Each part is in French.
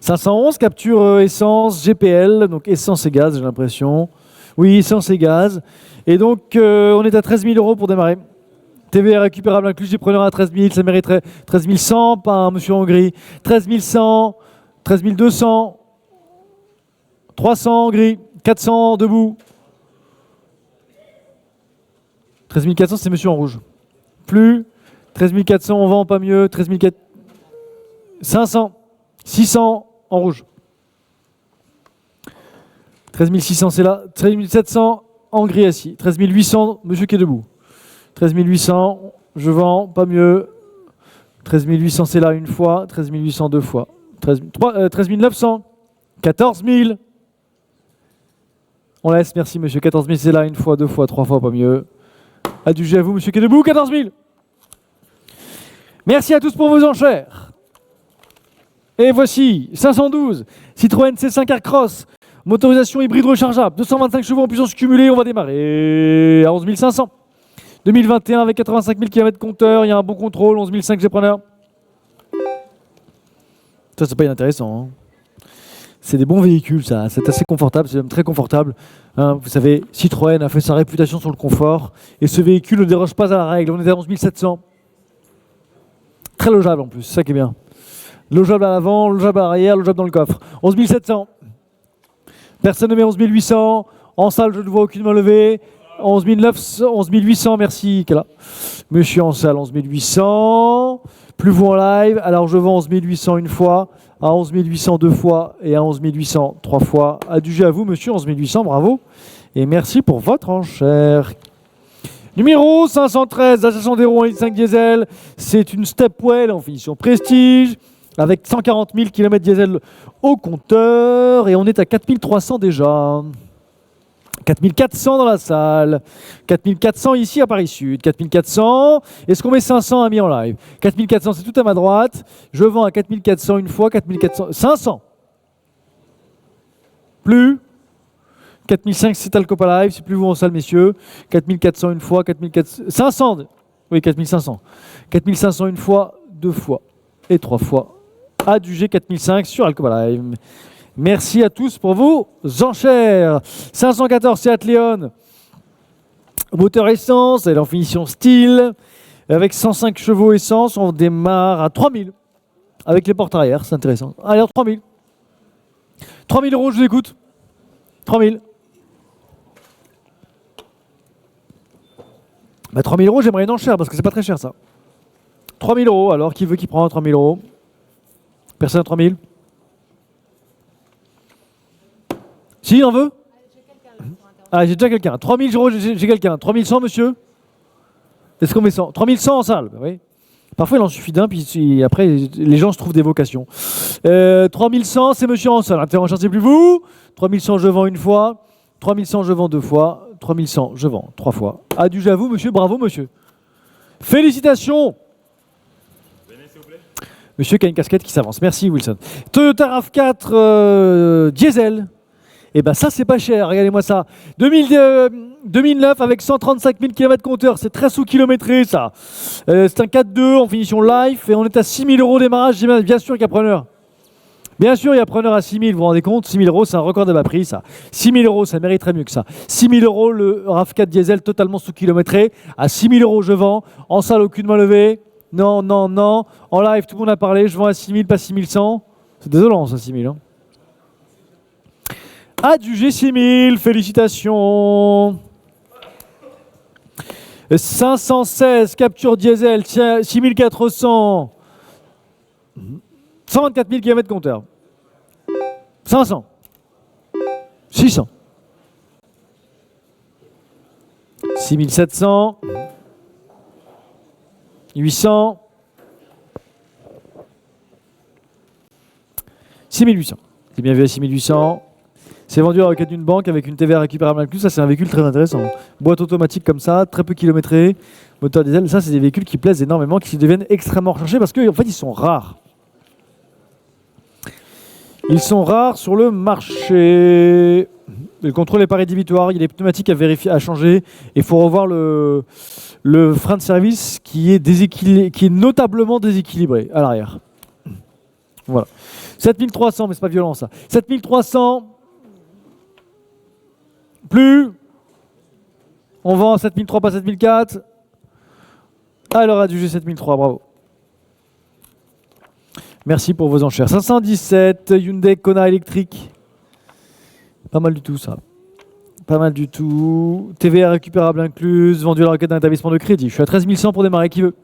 511, capture essence, GPL, donc essence et gaz, j'ai l'impression. Oui, essence et gaz. Et donc, on est à 13 000 € pour démarrer. TVA récupérable inclus, j'ai preneur à 13 000, ça mériterait 13 100, pas un monsieur en gris. 13 100, 13 200, 300 en gris, 400 debout. 13 400, c'est monsieur en rouge. Plus, 13 400, on vend pas mieux, 13 400, 500, 600 en rouge. 13 600, c'est là. 13 700 en gris assis. 13 800, monsieur qui est debout. 13 800, je vends, pas mieux. 13 800, c'est là une fois. 13 800, deux fois. 13 900, 14 000. On laisse, merci monsieur. 14 000, c'est là une fois, deux fois, trois fois, pas mieux. Adjugé à vous, monsieur qui est debout. 14 000. Merci à tous pour vos enchères. Et voici 512, Citroën C5 Aircross, motorisation hybride rechargeable, 225 chevaux en puissance cumulée, on va démarrer à 11 500. 2021 avec 85 000 km compteur, il y a un bon contrôle, 11 500 j'ai preneur. Ça, c'est pas inintéressant. Hein. C'est des bons véhicules, ça. C'est assez confortable, c'est même très confortable. Hein, vous savez, Citroën a fait sa réputation sur le confort, et ce véhicule ne déroge pas à la règle. On est à 11 700. Très logeable en plus, c'est ça qui est bien. Logeable à l'avant, logeable à l'arrière, logeable dans le coffre. 11 700. Personne ne met 11 800. En salle, je ne vois aucune main levée. 11 800, merci. Kala. Monsieur en salle, 11 800. Plus vous en live. Alors je vends 11 800 une fois, à 11 800 deux fois et à 11 800 trois fois. Adjugé à vous, monsieur, 11 800, bravo. Et merci pour votre enchère. Numéro 513, Assassin d'Héros 1,5 diesel. C'est une Stepwell en finition prestige, avec 140 000 km diesel au compteur. Et on est à 4300 déjà. 4400 dans la salle. 4400 ici à Paris Sud. 4400. Est-ce qu'on met 500 amis en live? 4400, c'est tout à ma droite. Je vends à 4400 une fois. 4400. 500. Plus. 4500, c'est Alcopa Live. C'est plus vous en salle, messieurs. 4400 une fois. 4400. 500. Oui, 4500. 4500 une fois, deux fois et trois fois. Adjugé 4500 sur Alcopa Live. Merci à tous pour vos enchères. 514, c'est Atléon. Moteur essence, elle est en finition style. Avec 105 chevaux essence, on démarre à 3000. Avec les portes arrière, c'est intéressant. Allez, 3000. 3000 €, je vous écoute. 3000. Bah, 3000 €, j'aimerais une enchère parce que c'est pas très cher ça. 3000 €, alors qui veut qui prend 3000 €? Personne à 3000? Si, on veut? Ah, j'ai déjà quelqu'un. 3000 €, j'ai quelqu'un. 3100, monsieur? Est-ce qu'on met 100? 3100 en salle, bah oui. Parfois, il en suffit d'un, puis après, les gens se trouvent des vocations. 3100, c'est monsieur en salle. Intervention, c'est plus vous. 3100, je vends une fois. 3100, je vends deux fois. 3100, je vends trois fois. Adjugé à vous, monsieur. Bravo, monsieur. Félicitations. Venez, s'il vous plaît. Monsieur qui a une casquette qui s'avance. Merci, Wilson. Toyota RAV4 diesel. Et ben ça, c'est pas cher, regardez-moi ça. 2009 avec 135 000 km compteur, c'est très sous-kilométré ça. C'est un 4.2 en finition life et on est à 6 000 € démarrage. Bien sûr qu'il y a preneur. Bien sûr, il y a preneur à 6 000, vous vous rendez compte? 6 000 €, c'est un record de bas prix ça. 6 000 €, ça mériterait mieux que ça. 6 000 € le RAV4 diesel totalement sous-kilométré. À 6 000 € je vends. En salle, aucune main levée. Non, non, non. En live, tout le monde a parlé. Je vends à 6 000, pas 6 100. C'est désolant ça, 6 000. Hein. Adjugé 6000, félicitations. 516, capture diesel, 6400. 124 000 km compteur. 500. 600. 6700. 800. 6800. C'est bien vu à 6800. C'est vendu à la requête d'une banque avec une TVA récupérable inclus. Ça, c'est un véhicule très intéressant. Boîte automatique comme ça, très peu kilométré, moteur diesel. Ça, c'est des véhicules qui plaisent énormément, qui deviennent extrêmement recherchés parce qu'en fait, ils sont rares. Ils sont rares sur le marché. Le contrôle n'est pas rédhibitoire. Il y a des pneumatiques à vérifier, à changer. Il faut revoir le frein de service qui est notablement déséquilibré à l'arrière. Voilà. 7300, mais c'est pas violent ça. 7300. Plus. On vend 7003, pas 7004. Alors adjugé 7003, bravo. Merci pour vos enchères. 517, Hyundai Kona électrique. Pas mal du tout ça. Pas mal du tout. TVA récupérable incluse, vendu à la requête d'un établissement de crédit. Je suis à 13 100 pour démarrer, qui veut?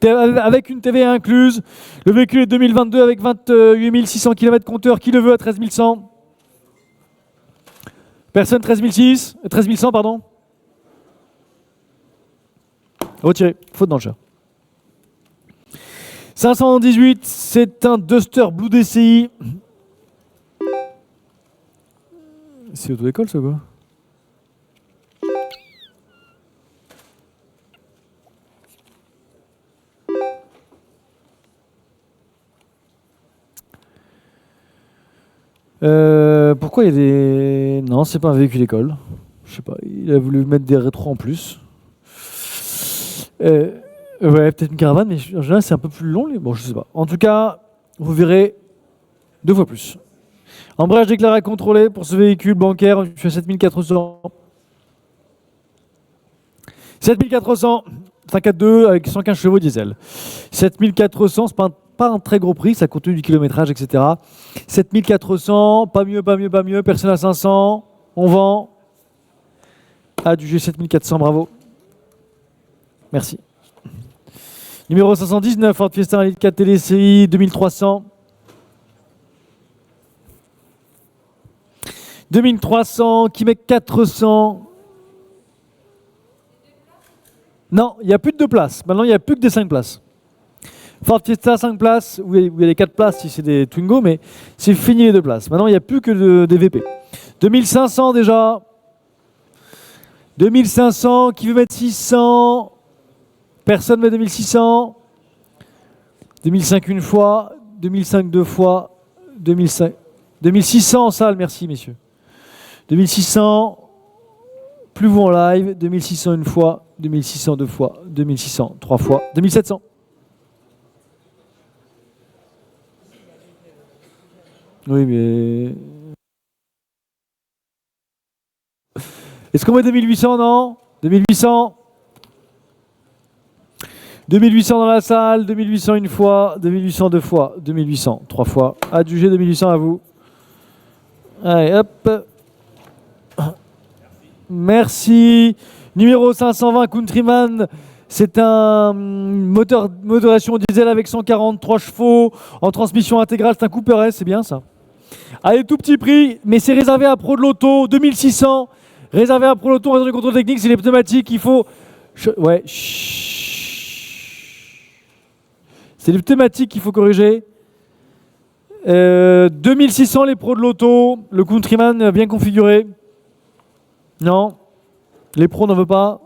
Avec une TVA incluse, le véhicule est 2022 avec 28 600 km compteur. Qui le veut à 13 100? Personne. 13 100, pardon. Retiré, faute d'enchère. 518, c'est un Duster Blue DCI. C'est auto-école ça quoi? Pourquoi il y a des... Non, c'est pas un véhicule école. Je sais pas, il a voulu mettre des rétros en plus. Ouais, peut-être une caravane, mais en général c'est un peu plus long. Bon, je sais pas. En tout cas, vous verrez 2 fois plus. Embrayage déclaré à contrôler pour ce véhicule bancaire. Je suis à 7400. 7400, 542 avec 115 chevaux diesel. 7400, c'est pas un très gros prix, ça compte tenu du kilométrage, etc. 7400, pas mieux, pas mieux, pas mieux. Personne à 500, on vend. Adjugé 7400, bravo. Merci. Numéro 519, Ford Fiesta 1.4 TDCi 2300. 2300, qui met 400. Non, il n'y a plus de 2 places. Maintenant, il n'y a plus que des 5 places. Ford Fiesta 5 places, où il y a les 4 places si c'est des Twingo, mais c'est fini les 2 places. Maintenant, il n'y a plus que des VP. 2500 déjà. 2500, qui veut mettre 600? Personne met 2600. 2005 une fois, 2005 2 fois, 2005, 2600 en salle, merci messieurs. 2600, plus vous en live, 2600 une fois, 2600 deux fois, 2600 3 fois, 2700. Oui, mais... Est-ce qu'on met 2800, non? 2800. 2800 dans la salle, 2800 une fois, 2800 deux fois, 2800 3 fois. Adjugé 2800 à vous. Allez, hop. Merci. Numéro 520, Countryman. C'est un motorisation diesel avec 143 chevaux en transmission intégrale. C'est un Cooper S, c'est bien ça. Allez, tout petit prix, mais c'est réservé à Pro de l'Auto, 2600. Réservé à Pro de l'Auto, en raison du contrôle technique, c'est les pneumatiques, il faut... Ouais, c'est les thématiques qu'il faut corriger. 2600 les pros de l'auto. Le Countryman bien configuré. Non. Les pros n'en veulent pas.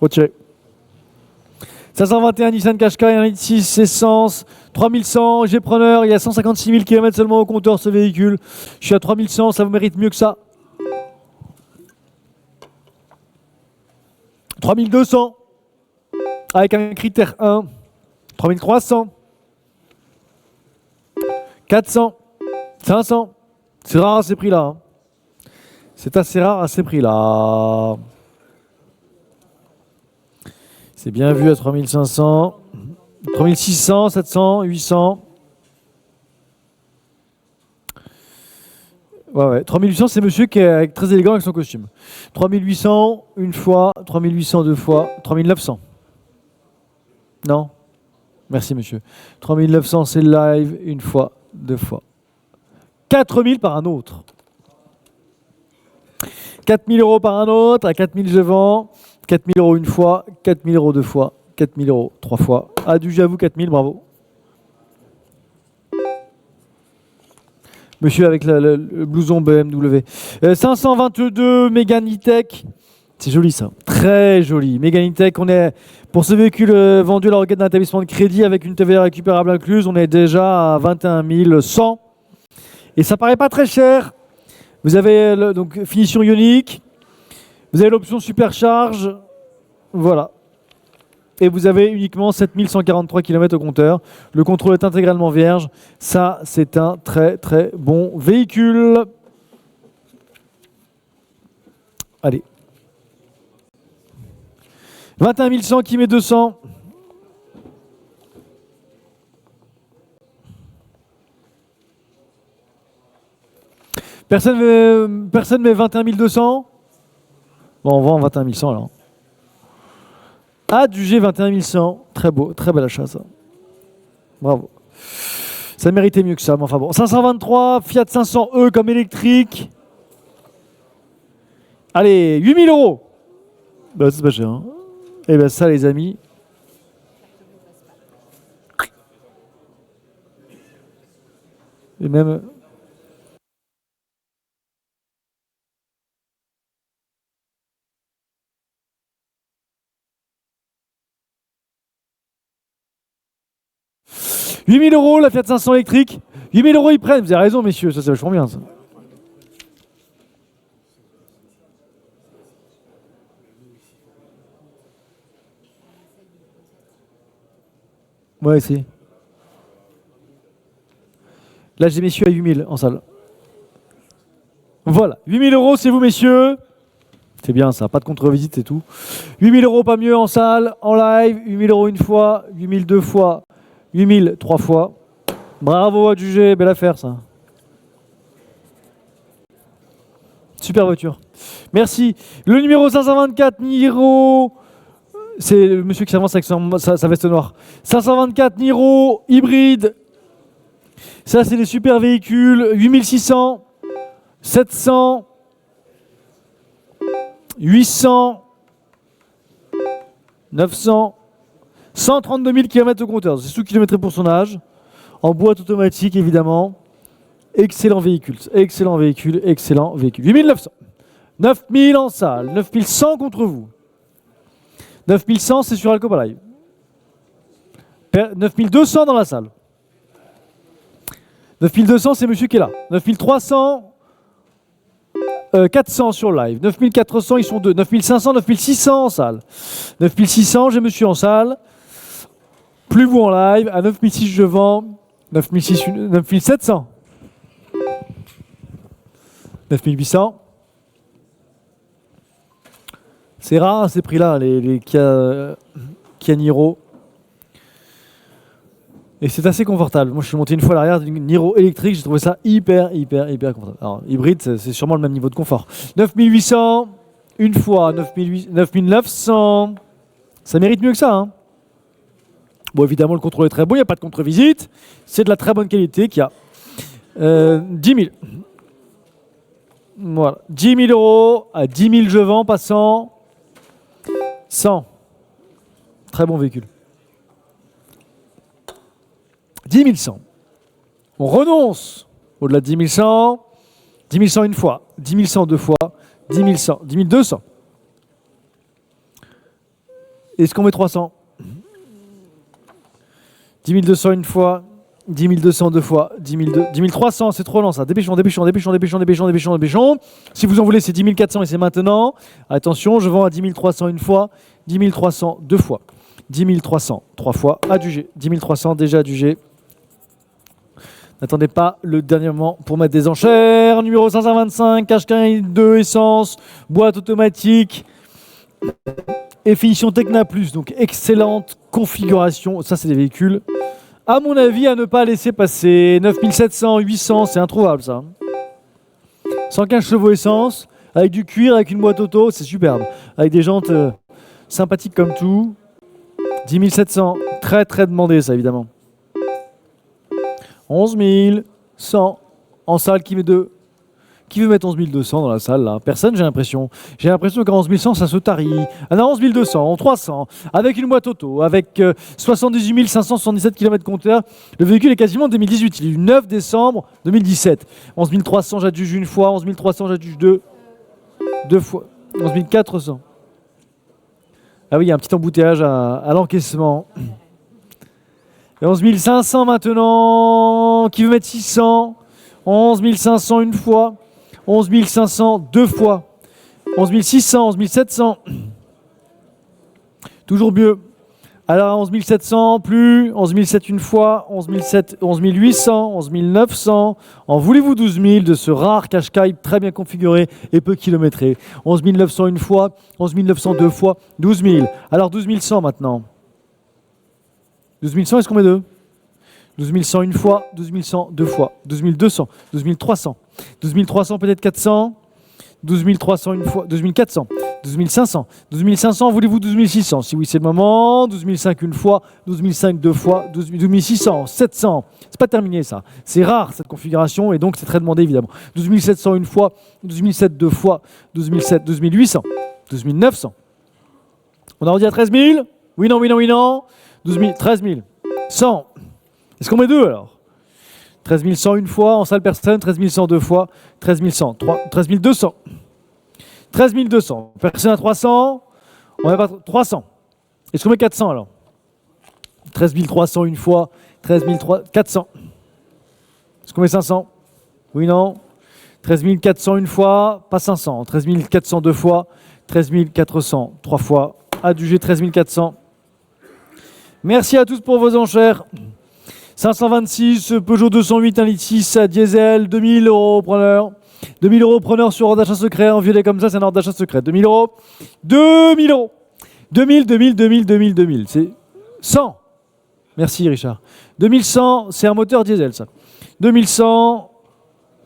Retiré. 521 Nissan Qashqai, 1.6 essence. 3100 G-Preneur. Il y a 156 000 km seulement au compteur ce véhicule. Je suis à 3100. Ça vous mérite mieux que ça. 3200. Avec un critère 1. 3300, 400, 500. C'est rare à ces prix-là. Hein. C'est assez rare à ces prix-là. C'est bien vu à 3500, 3600, 700, 800. Ouais. 3800, c'est monsieur qui est très élégant avec son costume. 3800, une fois, 3800 deux fois, 3900. Non? Merci monsieur. 3900 c'est le live, une fois, deux fois. 4000 par un autre. 4000 € par un autre, à 4000 je vends. 4000 € une fois, 4000 € deux fois, 4000 € trois fois. Adjugé à vous 4000, bravo. Monsieur avec le blouson BMW. 522 Mégane E-Tech. C'est joli ça, très joli. Mégane E-Tech, on est pour ce véhicule vendu à la requête d'un établissement de crédit avec une TVA récupérable incluse, on est déjà à 21 100. Et ça paraît pas très cher. Vous avez donc finition ionique, vous avez l'option supercharge, voilà. Et vous avez uniquement 7143 km au compteur. Le contrôle est intégralement vierge. Ça, c'est un très très bon véhicule. Allez. 21 100 qui met 200. Personne met 21 200. Bon, on vend 21 100 alors. Adjugé 21 100. Très beau, très bel achat ça. Bravo. Ça méritait mieux que ça, mais enfin bon. 523, Fiat 500e comme électrique. Allez, 8000 €. Bah, c'est pas cher. Hein. Et bien ça, les amis. Et même... « 8000 € la Fiat 500 électrique. 8000 € ils prennent. Vous avez raison, messieurs. Ça, c'est vachement bien, ça. Ouais, si. Là, j'ai messieurs à 8000 en salle. Voilà. 8000 €, c'est vous, messieurs. C'est bien, ça. Pas de contre-visite et tout. 8000 €, pas mieux en salle, en live. 8000 € une fois. 8000 deux fois. 8000 trois fois. Bravo à juger. Belle affaire, ça. Super voiture. Merci. Le numéro 524, Niro. C'est le monsieur qui s'avance avec sa veste noire. 524 Niro, hybride. Ça, c'est des super véhicules. 8600, 700, 800, 900, 132 000 km au compteur. C'est sous-kilométré pour son âge. En boîte automatique, évidemment. Excellent véhicule. Excellent véhicule. Excellent véhicule. 8900. 9000 en salle. 9100 contre vous. 9100, c'est sur Alcoba Live. 9200 dans la salle. 9200, c'est monsieur qui est là. 9300, 400 sur live. 9400, ils sont deux. 9500, 9600 en salle. 9600, j'ai monsieur en salle. Plus vous en live. À 9006, je vends. 9700. 9800. C'est rare ces prix-là, les Kia Niro. Et c'est assez confortable. Moi, je suis monté une fois à l'arrière d'une Niro électrique. J'ai trouvé ça hyper confortable. Alors, hybride, c'est sûrement le même niveau de confort. 9800, une fois. 9900. Ça mérite mieux que ça. Hein. Bon, évidemment, le contrôle est très beau. Il n'y a pas de contre-visite. C'est de la très bonne qualité qu'il y a. 10 000. Voilà. 10 000 €. À 10 000, je vends, passant. 100. Très bon véhicule. 10 100. On renonce au-delà de 10 100. 10 100 une fois. 10 100 deux fois. 10 100. 10 200. Est-ce qu'on met 300? 10 200 une fois. 10 200 deux fois. 10 300, c'est trop lent ça. Dépêchons. Si vous en voulez, c'est 10 400 et c'est maintenant. Attention, je vends à 10 300 une fois. 10 300 deux fois. 10 300 trois fois. Adjugé. 10 300 déjà adjugé. N'attendez pas le dernier moment pour mettre des enchères. Numéro 525, Qashqai 2 essence, boîte automatique et finition Tecna Plus. Donc excellente configuration. Ça, c'est des véhicules, à mon avis, à ne pas laisser passer. 9700, 800, c'est introuvable ça. 115 chevaux essence, avec du cuir, avec une boîte auto, c'est superbe. Avec des jantes sympathiques comme tout. 10 700, très demandé ça évidemment. 11 100 en salle, qui met 2. Qui veut mettre 11 200 dans la salle là? Personne, j'ai l'impression. J'ai l'impression qu'à 11 100, ça se tarit. Ah non, 11 200, 300, avec une boîte auto, avec 78 577 km compteur. Le véhicule est quasiment 2018. Il est du 9 décembre 2017. 11 300, j'adjuge une fois. 11 300, j'adjuge deux fois. 11 400. Ah oui, il y a un petit embouteillage à l'encaissement. Et 11 500 maintenant. Qui veut mettre 600? 11 500 une fois. 11 500 deux fois. 11 600, 11 700. Toujours mieux. Alors 11 700, plus 11 700 une fois, 11 700, 11 800, 11 900. En voulez-vous 12 000 de ce rare Qashqai très bien configuré et peu kilométré. 11 900 une fois, 11 900 deux fois, 12 000. Alors 12 100 maintenant. 12 100, est-ce qu'on met deux? 12 100 une fois, 12 100 deux fois, 12 200, 12 300, 12 300 peut-être 400, 12 300 une fois, 12 400, 12 500, 12 500, voulez-vous 12 600? Si oui, c'est le moment. 12 500 une fois, 12 500 deux fois, 12 600, 700. C'est pas terminé ça. C'est rare cette configuration et donc c'est très demandé évidemment. 12 700 une fois, 12 700 deux fois, 12 700, 12 800, 12 900. On a redit à 13 000? Oui, non, oui, non, oui, non. 12 000, 13 000. 100. Est-ce qu'on met deux alors? 13 100 une fois, en salle personne, 13 100 deux fois, 13 100, 13 200. 13 200. Personne à 300, on met pas 300. Est-ce qu'on met 400 alors? 13 300 une fois, 13 400. Est-ce qu'on met 500? Oui, non. 13 400 une fois, pas 500. 13 400 deux fois, 13 400 trois fois. Adjugé 13 400. Merci à tous pour vos enchères. 526, Peugeot 208, 1,6 litre à diesel, 2000 € preneur. 2000 € preneur sur ordre d'achat secret. En violet comme ça, c'est un ordre d'achat secret. 2000 €. 2000 €. 2000. C'est 100. Merci Richard. 2100, c'est un moteur diesel ça. 2100,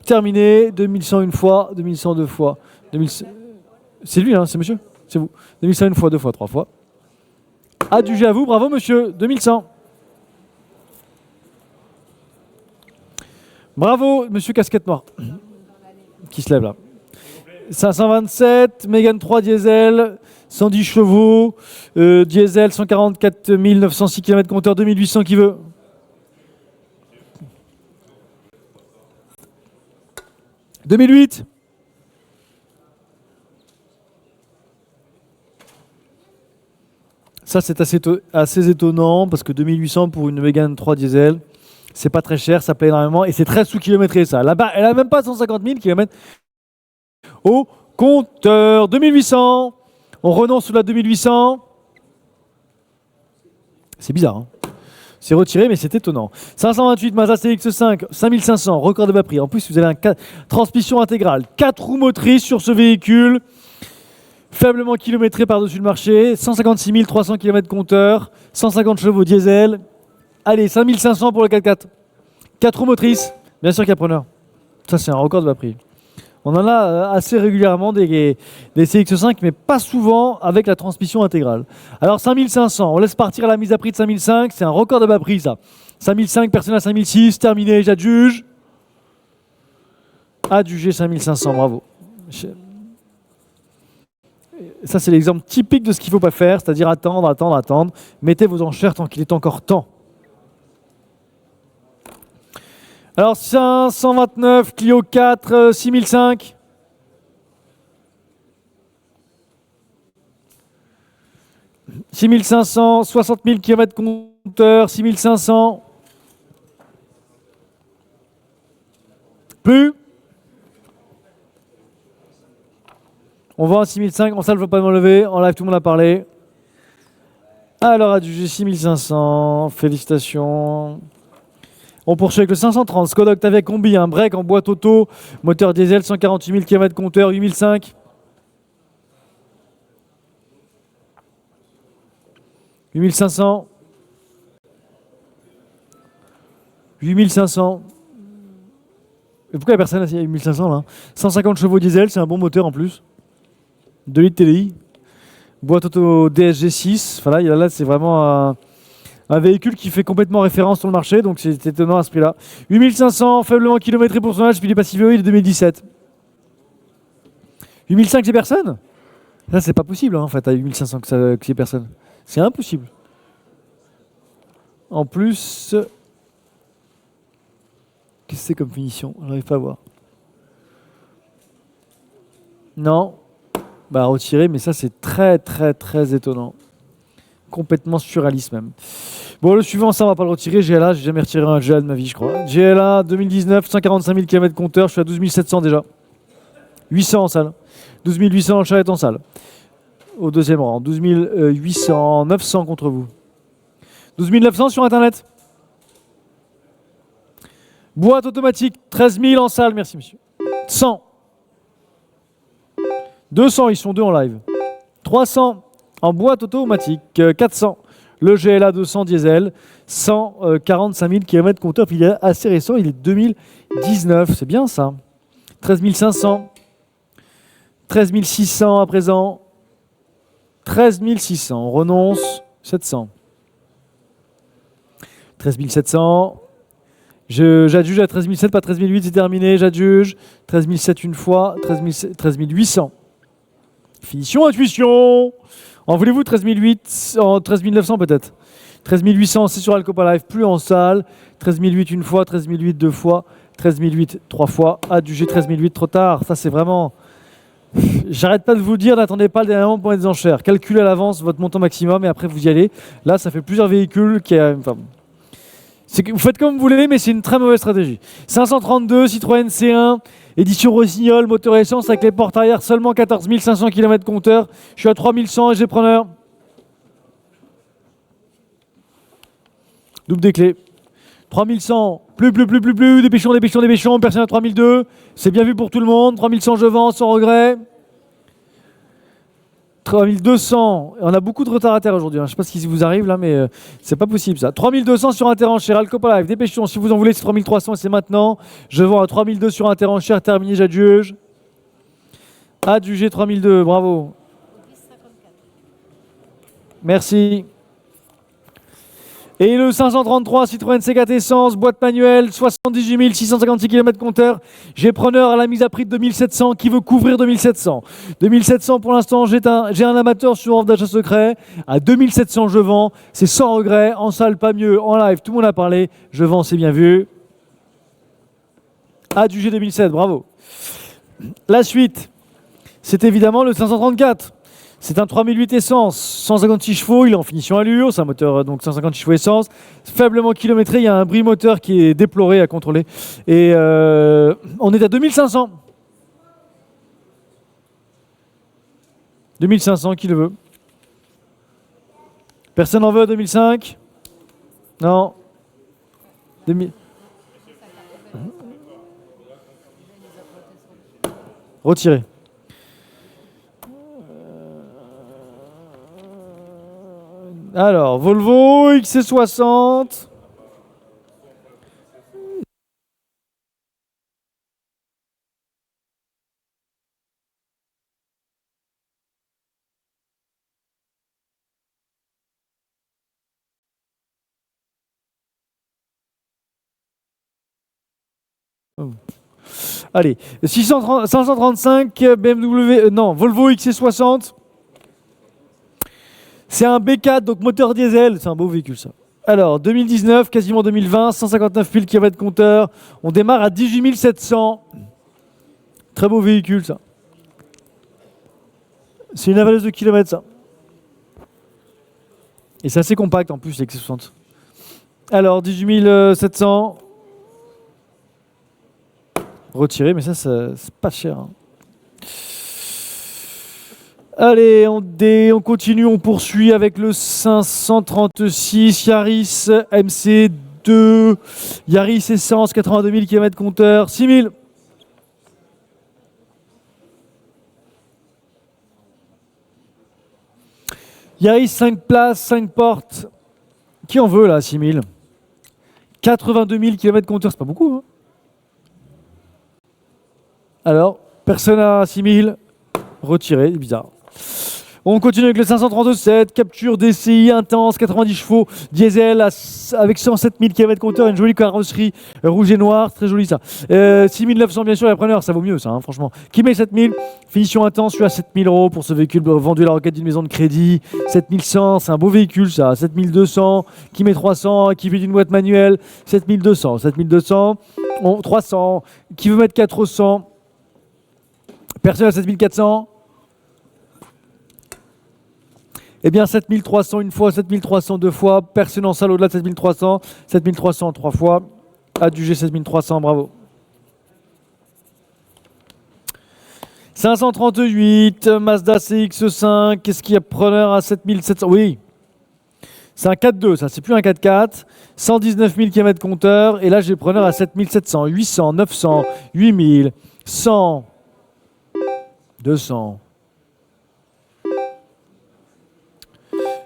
terminé. 2100 une fois, 2100 deux fois. 2100... C'est lui, hein, c'est monsieur? C'est vous. 2100 une fois, deux fois, trois fois. Adjugé à vous, bravo monsieur. 2100. Bravo, monsieur casquette noire, qui se lève là. 527, Mégane 3 diesel, 110 chevaux, diesel 144 906 km compteur, 2800 qui veut. « 2008 ». Ça, c'est assez étonnant parce que 2800 pour une Mégane 3 diesel, c'est pas très cher, ça plaît énormément et c'est très sous-kilométré ça. Là-bas, elle a même pas 150 000 km au compteur. 2800, on renonce sous la 2800. C'est bizarre, hein. C'est retiré, mais c'est étonnant. 528 Mazda CX-5, 5500, record de bas prix. En plus, vous avez une transmission intégrale, 4 roues motrices sur ce véhicule, faiblement kilométré par-dessus le marché, 156 300 km compteur, 150 chevaux diesel. Allez, 5500 pour le 4x4. 4 roues motrices, bien sûr qu'il y a preneur. Ça, c'est un record de bas prix. On en a assez régulièrement des CX-5, mais pas souvent avec la transmission intégrale. Alors 5500, on laisse partir à la mise à prix de 5005, c'est un record de bas prix ça. 5005, personne à 5006, terminé, j'adjuge. Adjugé 5500, bravo. Ça c'est l'exemple typique de ce qu'il ne faut pas faire, c'est-à-dire attendre. Mettez vos enchères tant qu'il est encore temps. Alors 529, Clio 4, 6005. « 6500, 60 000 km compteur, 6500. Plus. On vend à 6005, en salle, il ne faut pas m'enlever. En live, tout le monde a parlé. Alors, adjugé 6500, félicitations. On poursuit avec le 530, Skoda Octavia Combi, un break en boîte auto, moteur diesel, 148 000 km compteur, 8005. 8500. 8500. Et pourquoi il n'y a personne à 8500 là? 150 chevaux diesel, c'est un bon moteur en plus. 2 litres TDI. Boîte auto DSG6. Voilà, là c'est vraiment un véhicule qui fait complètement référence sur le marché, donc c'est étonnant à ce prix-là. 8500, faiblement kilométré pour son âge, puis il est passif il est de 2017. 8500, j'ai personne? Ça, c'est pas possible, hein, en fait, à 8500 qu'il y ait personne. C'est impossible. En plus, qu'est-ce que c'est comme finition? Je n'arrive pas à voir. Non. Bah, retirer, mais ça, c'est très, très, très étonnant. Complètement surréaliste même. Bon, le suivant, ça on va pas le retirer. GLA, j'ai jamais retiré un GLA de ma vie, je crois. GLA 2019, 145 000 km compteur, je suis à 12 700 déjà. 800 en salle. 12 800 en charrette en salle. Au deuxième rang, 12 800, 900 contre vous. 12 900 sur Internet. Boîte automatique, 13 000 en salle, merci monsieur. 100. 200, ils sont deux en live. 300 en boîte automatique. 400. Le GLA 200 diesel. 145 000 km compteur. Il est assez récent, il est 2019. C'est bien ça. 13 500. 13 600 à présent. 13 600. On renonce. 700. 13 700. J'adjuge à 13 700, pas 13 800, c'est terminé. J'adjuge. 13 700 une fois. 13 800. Finition, intuition. En voulez-vous 13 800, en 13 900 peut-être. 13 800, c'est sur Alcopa Live, plus en salle. 13 800 une fois, 13 800 deux fois, 13 800 trois fois. Adjugé 13 800 trop tard. Ça, c'est vraiment... J'arrête pas de vous dire, n'attendez pas le dernier moment pour les enchères. Calculez à l'avance votre montant maximum et après vous y allez. Là, ça fait plusieurs véhicules qui... vous faites comme vous voulez, mais c'est une très mauvaise stratégie. 532, Citroën C1, édition Rossignol, moteur essence avec les portes arrière, seulement 14 500 km compteur. Je suis à 3100 et j'ai preneur. Double des clés. 3100, plus, dépêchons, personne à 3002. C'est bien vu pour tout le monde. 3100, je vends sans regret. 3200, on a beaucoup de retard à terre aujourd'hui. Je ne sais pas ce qui vous arrive là, mais c'est pas possible ça. 3200 sur un terrain cher, Alcopa Live, dépêchons. Si vous en voulez, c'est 3300 et c'est maintenant. Je vends à 3002 sur un terrain cher, terminé, j'adjuge. Adjugé 3002, bravo. Merci. Et le 533 Citroën C4 Essence, boîte manuelle, 78 656 km compteur. J'ai preneur à la mise à prix de 2700 qui veut couvrir 2700. 2700 pour l'instant, j'ai un amateur sur offre d'achat secret. À 2700, je vends. C'est sans regret. En salle, pas mieux. En live, tout le monde a parlé. Je vends, c'est bien vu. Adjugé 2007, bravo. La suite, c'est évidemment le 534. C'est un 3008 essence, 156 chevaux, il est en finition allure, c'est un moteur donc 156 chevaux essence, faiblement kilométré, il y a un bris moteur qui est déploré à contrôler. Et on est à 2500. 2500, qui le veut? Personne n'en veut à 2005? Non. 2000. Retiré. Alors, Volvo XC60. Allez, 535 BMW, non, Volvo XC60. C'est un B4, donc moteur diesel, c'est un beau véhicule ça. Alors, 2019, quasiment 2020, 159 000 km compteur. On démarre à 18 700. Très beau véhicule ça. C'est une avaleuse de kilomètres ça. Et c'est assez compact en plus, l'XC60. Alors, 18 700. Retiré, mais ça c'est pas cher. Hein. Allez, on continue, on poursuit avec le 536 Yaris MC2, Yaris Essence, 82 000 km compteur, 6 000. Yaris 5 places, 5 portes. Qui en veut là, 6 000? 82 000 km compteur, c'est pas beaucoup. Hein. Alors, personne à 6 000. Retiré, bizarre. On continue avec le 532-7, capture DCI intense, 90 chevaux, diesel avec 107 000 km compteur, une jolie carrosserie rouge et noire, très joli ça. 6 900 bien sûr, les preneurs, ça vaut mieux ça, hein, franchement. Qui met 7 000? Finition intense, je suis à 7 000 € pour ce véhicule vendu à la requête d'une maison de crédit. 7 100, c'est un beau véhicule ça. 7 200, qui met 300, qui veut d'une boîte manuelle. 7 200, 7 200, 300, qui veut mettre 400. Personne à 7 400. Eh bien, 7300 une fois, 7300 deux fois, personne en salle au-delà de 7300, 7300 trois fois, adjugé 7300, bravo. 538, Mazda CX-5, qu'est-ce qu'il y a preneur à 7700? Oui, C'est un 4-2, ça, c'est plus un 4-4. 119 000 km compteur. Et là, j'ai preneur à 7700, 800, 900, 8000, 100, 200,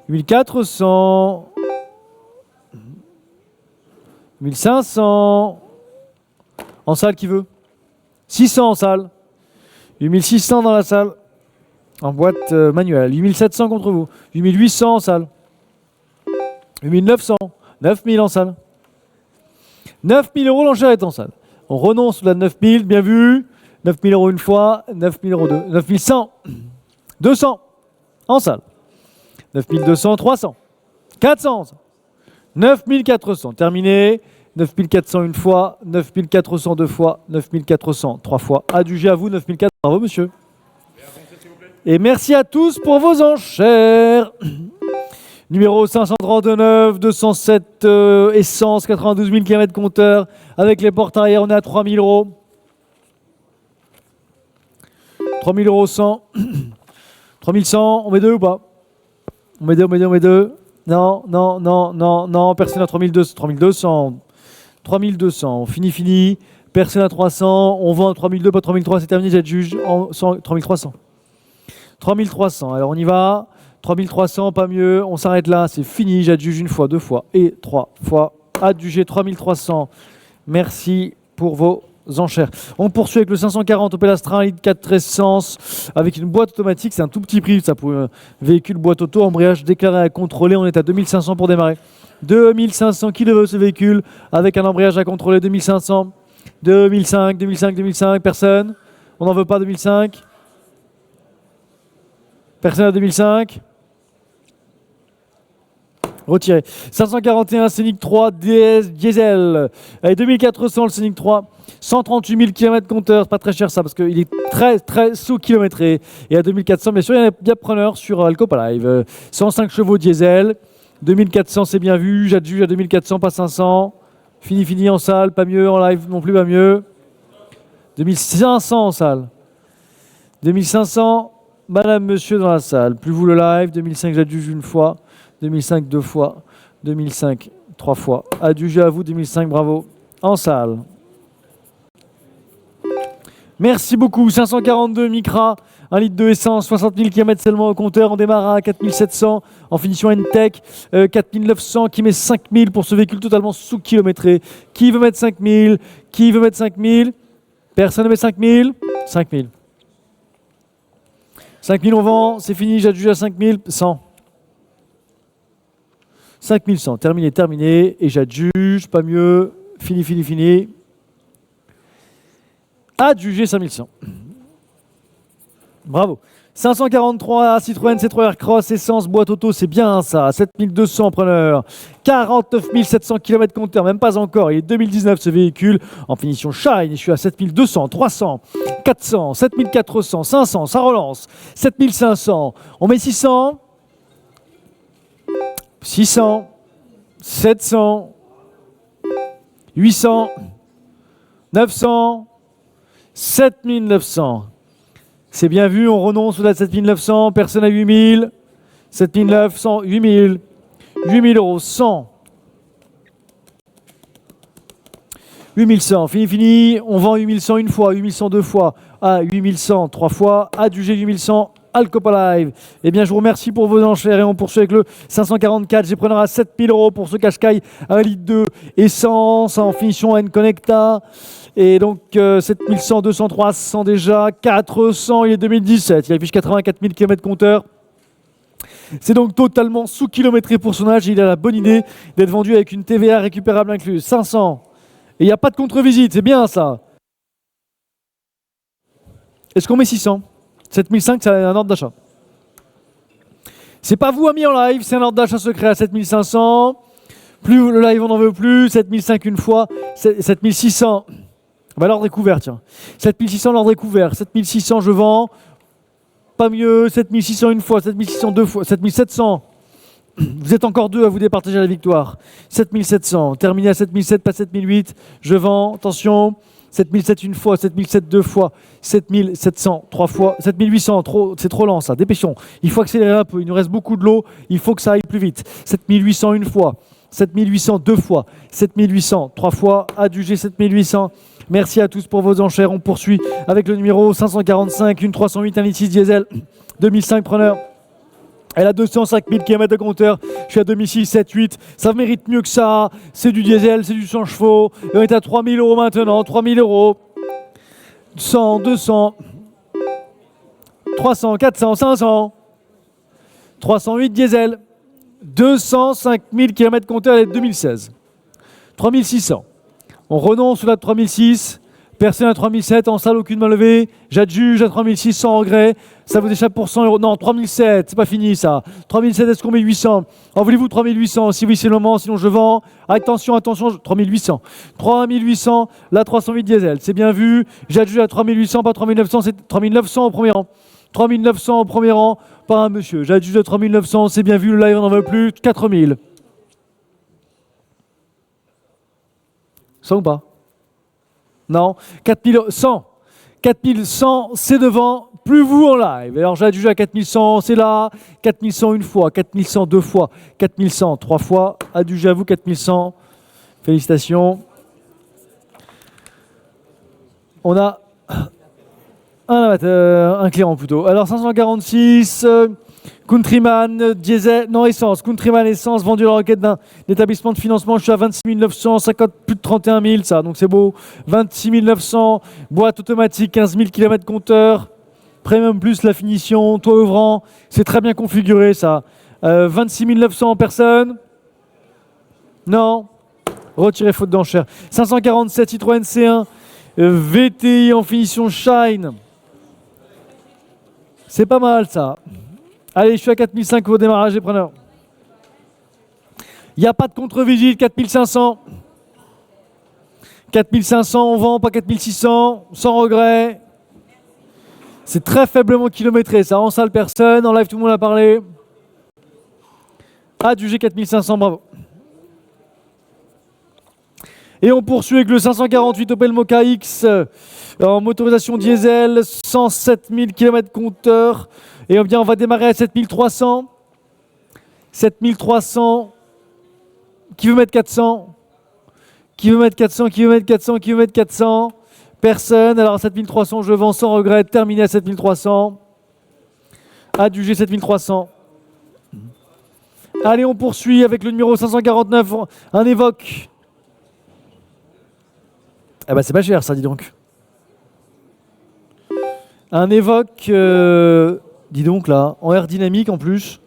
1400, 1500. En salle, qui veut? 600 en salle. 8600 dans la salle. En boîte manuelle. 8700 contre vous. 8800 en salle. 8900. 9000 en salle. 9000 euros, l'enchère est en salle. On renonce à 9000, bien vu. 9000 euros une fois. 9000 euros deux. 9100. 200 en salle. 9200, 300. 400 en salle. 9400. Terminé. 9400 une fois, 9400 deux fois, 9400 trois fois. Adjugé à vous, 9400. Bravo, monsieur. Et merci à tous pour vos enchères. Numéro 539, 207 essence, 92 000 km compteur. Avec les portes arrière, on est à 3000 euros. 3000 euros 100. 3100, on met deux ou pas? On met deux. Non, non, non, non, non, personne à 3200. 3200. 3200, fini. Personne à 300, on vend à 3002, pas 3003, c'est terminé, j'adjuge en 3300. 3300, alors on y va. 3300, pas mieux, on s'arrête là, c'est fini, j'adjuge une fois, deux fois et trois fois. Adjugé 3300. Merci pour vos enchères. On poursuit avec le 540 Opel Astra, 1 litre 4 essence, avec une boîte automatique, c'est un tout petit prix, ça pour un véhicule boîte auto, embrayage déclaré à contrôler, on est à 2500 pour démarrer. 2500, qui le veut ce véhicule avec un embrayage à contrôler? 2500, 2005, personne? On n'en veut pas 2005? Personne à 2005? Retiré. 541 Scénic 3 DS diesel. Allez, 2400 le Scénic 3. 138 000 km compteur, c'est pas très cher ça parce qu'il est très sous-kilométré. Et à 2400, bien sûr, il y a bien preneur sur Alcopa Live. 105 chevaux diesel. 2400, c'est bien vu. J'adjuge à 2400, pas 500. Fini en salle, pas mieux. En live non plus, pas mieux. 2500 en salle. 2500, madame, monsieur dans la salle. Plus vous le live. 2005, j'adjuge une fois. 2005, deux fois. 2005, trois fois. Adjugé à vous, 2005, bravo. En salle. Merci beaucoup. 542 Micra. 1 litre de essence, 60 000 km seulement au compteur. On démarre à 4700 en finition N-Tech. 4900 qui met 5000 pour ce véhicule totalement sous-kilométré. Qui veut mettre 5000? Qui veut mettre 5000? Personne ne met 5000? 5000. 5000 on vend, c'est fini, j'adjuge à 5000. 100. 5100, terminé. Et j'adjuge, pas mieux. Fini. Adjugé 5100. Bravo. 543 Citroën C3 Aircross, essence, boîte auto, c'est bien ça. 7200 preneur. 49 700 km compteur, même pas encore. Il est 2019 ce véhicule. En finition Shine, je suis à 7200, 300, 400, 7400, 500, ça relance. 7500, on met 600. 600, 700, 800, 900, 7900. C'est bien vu, on renonce au-delà de 7900, personne à 8000, 7900, 8000, 8000 euros, 100. 8100, fini, on vend 8100 une fois, 8100 deux fois, à 8100 trois fois, adjugé 8100, Alcopa Live. Eh bien, je vous remercie pour vos enchères et on poursuit avec le 544. J'ai preneur à 7000 euros pour ce Qashqai 1 litre 2 essence en finition N-Connecta. Et donc 7100, 200, 300 déjà, 400, il est 2017, il affiche 84 000 km compteur. C'est donc totalement sous-kilométré pour son âge et il a la bonne idée d'être vendu avec une TVA récupérable incluse. 500, et il n'y a pas de contre-visite, c'est bien ça. Est-ce qu'on met 600? 7005, c'est un ordre d'achat. C'est pas vous, amis en live, c'est un ordre d'achat secret à 7500. Plus le live, on n'en veut plus. 7005 une fois, 7600. Bah, l'ordre est couvert, tiens. 7600, l'ordre est couvert. 7600, je vends. Pas mieux. 7600 une fois, 7600 deux fois, 7700. Vous êtes encore deux à vous départager la victoire. 7700, terminé à 7007, pas 7008. Je vends, attention. 7007 une fois, 7007 deux fois, 7700 trois fois, 7800, c'est trop lent ça, dépêchons. Il faut accélérer un peu, il nous reste beaucoup de l'eau, il faut que ça aille plus vite. 7800 une fois, 7800 deux fois, 7800 trois fois, adjugé 7800. Merci à tous pour vos enchères. On poursuit avec le numéro 545, une 308, un litre 6 diesel, 2005 preneur. Elle a 205 000 km de compteur. Je suis à 2006, 7, 8. Ça mérite mieux que ça. C'est du diesel, c'est du 100 chevaux. Et on est à 3 000 € maintenant. 3 000 €. 100, 200, 300, 400, 500. 308 diesel. 205 000 km compteur, elle est de 2016. 3600. On renonce sous la 3006. Personne à 3007, en salle, aucune main levée. J'adjuge à 3006 sans regret. Ça vous échappe pour 100 €. Non, 3007, c'est pas fini ça. 3007, est-ce qu'on met 800? En voulez-vous 3800? Si oui, c'est le moment, sinon je vends. Attention, attention, 3800. 3800, la 308 diesel, c'est bien vu. J'adjuge à 3800, pas 3900, c'est 3900 au premier rang. 3900 au premier rang, pas un monsieur. J'adjuge à 3900, c'est bien vu, le live on n'en veut plus. 4000. 100 ou pas? Non, 4100. 4100, c'est devant, plus vous en live. Alors j'adjuge à 4100, c'est là. 4100 une fois, 4100 deux fois, 4100 trois fois. Adjugé à vous 4100. Félicitations. On a un amateur, un client plutôt. Alors 546, Countryman, diesel, non essence, Countryman essence, vendu à la requête d'un établissement de financement, je suis à 26 900, 50, plus de 31 000 ça, donc c'est beau. 26 900, boîte automatique, 15 000 km compteur, premium plus la finition, toit ouvrant, c'est très bien configuré ça. 26 900 en personne. Non, retirez faute d'enchère. 547 Citroën C1, VTI en finition Shine. C'est pas mal ça. Allez, je suis à 4005 au démarrage des preneurs. Il n'y a pas de contre-visite, 4500. 4500, on vend, pas 4600, sans regret. C'est très faiblement kilométré, ça. En salle, personne. En live, tout le monde a parlé. Adjugé 4500, bravo. Et on poursuit avec le 548 Opel Mokka X en motorisation diesel, 107 000 km compteur. Et on va démarrer à 7300. 7300. Qui veut mettre 400? Qui veut mettre 400? Qui veut mettre 400? Qui veut mettre 400? Personne. Alors 7300, je vends sans regret. Terminé à 7300. Adjugé 7300. Allez, on poursuit avec le numéro 549. Un Évoque. Ah bah c'est pas cher ça, dis donc. Un Évoque, dis donc là, en air dynamique en plus.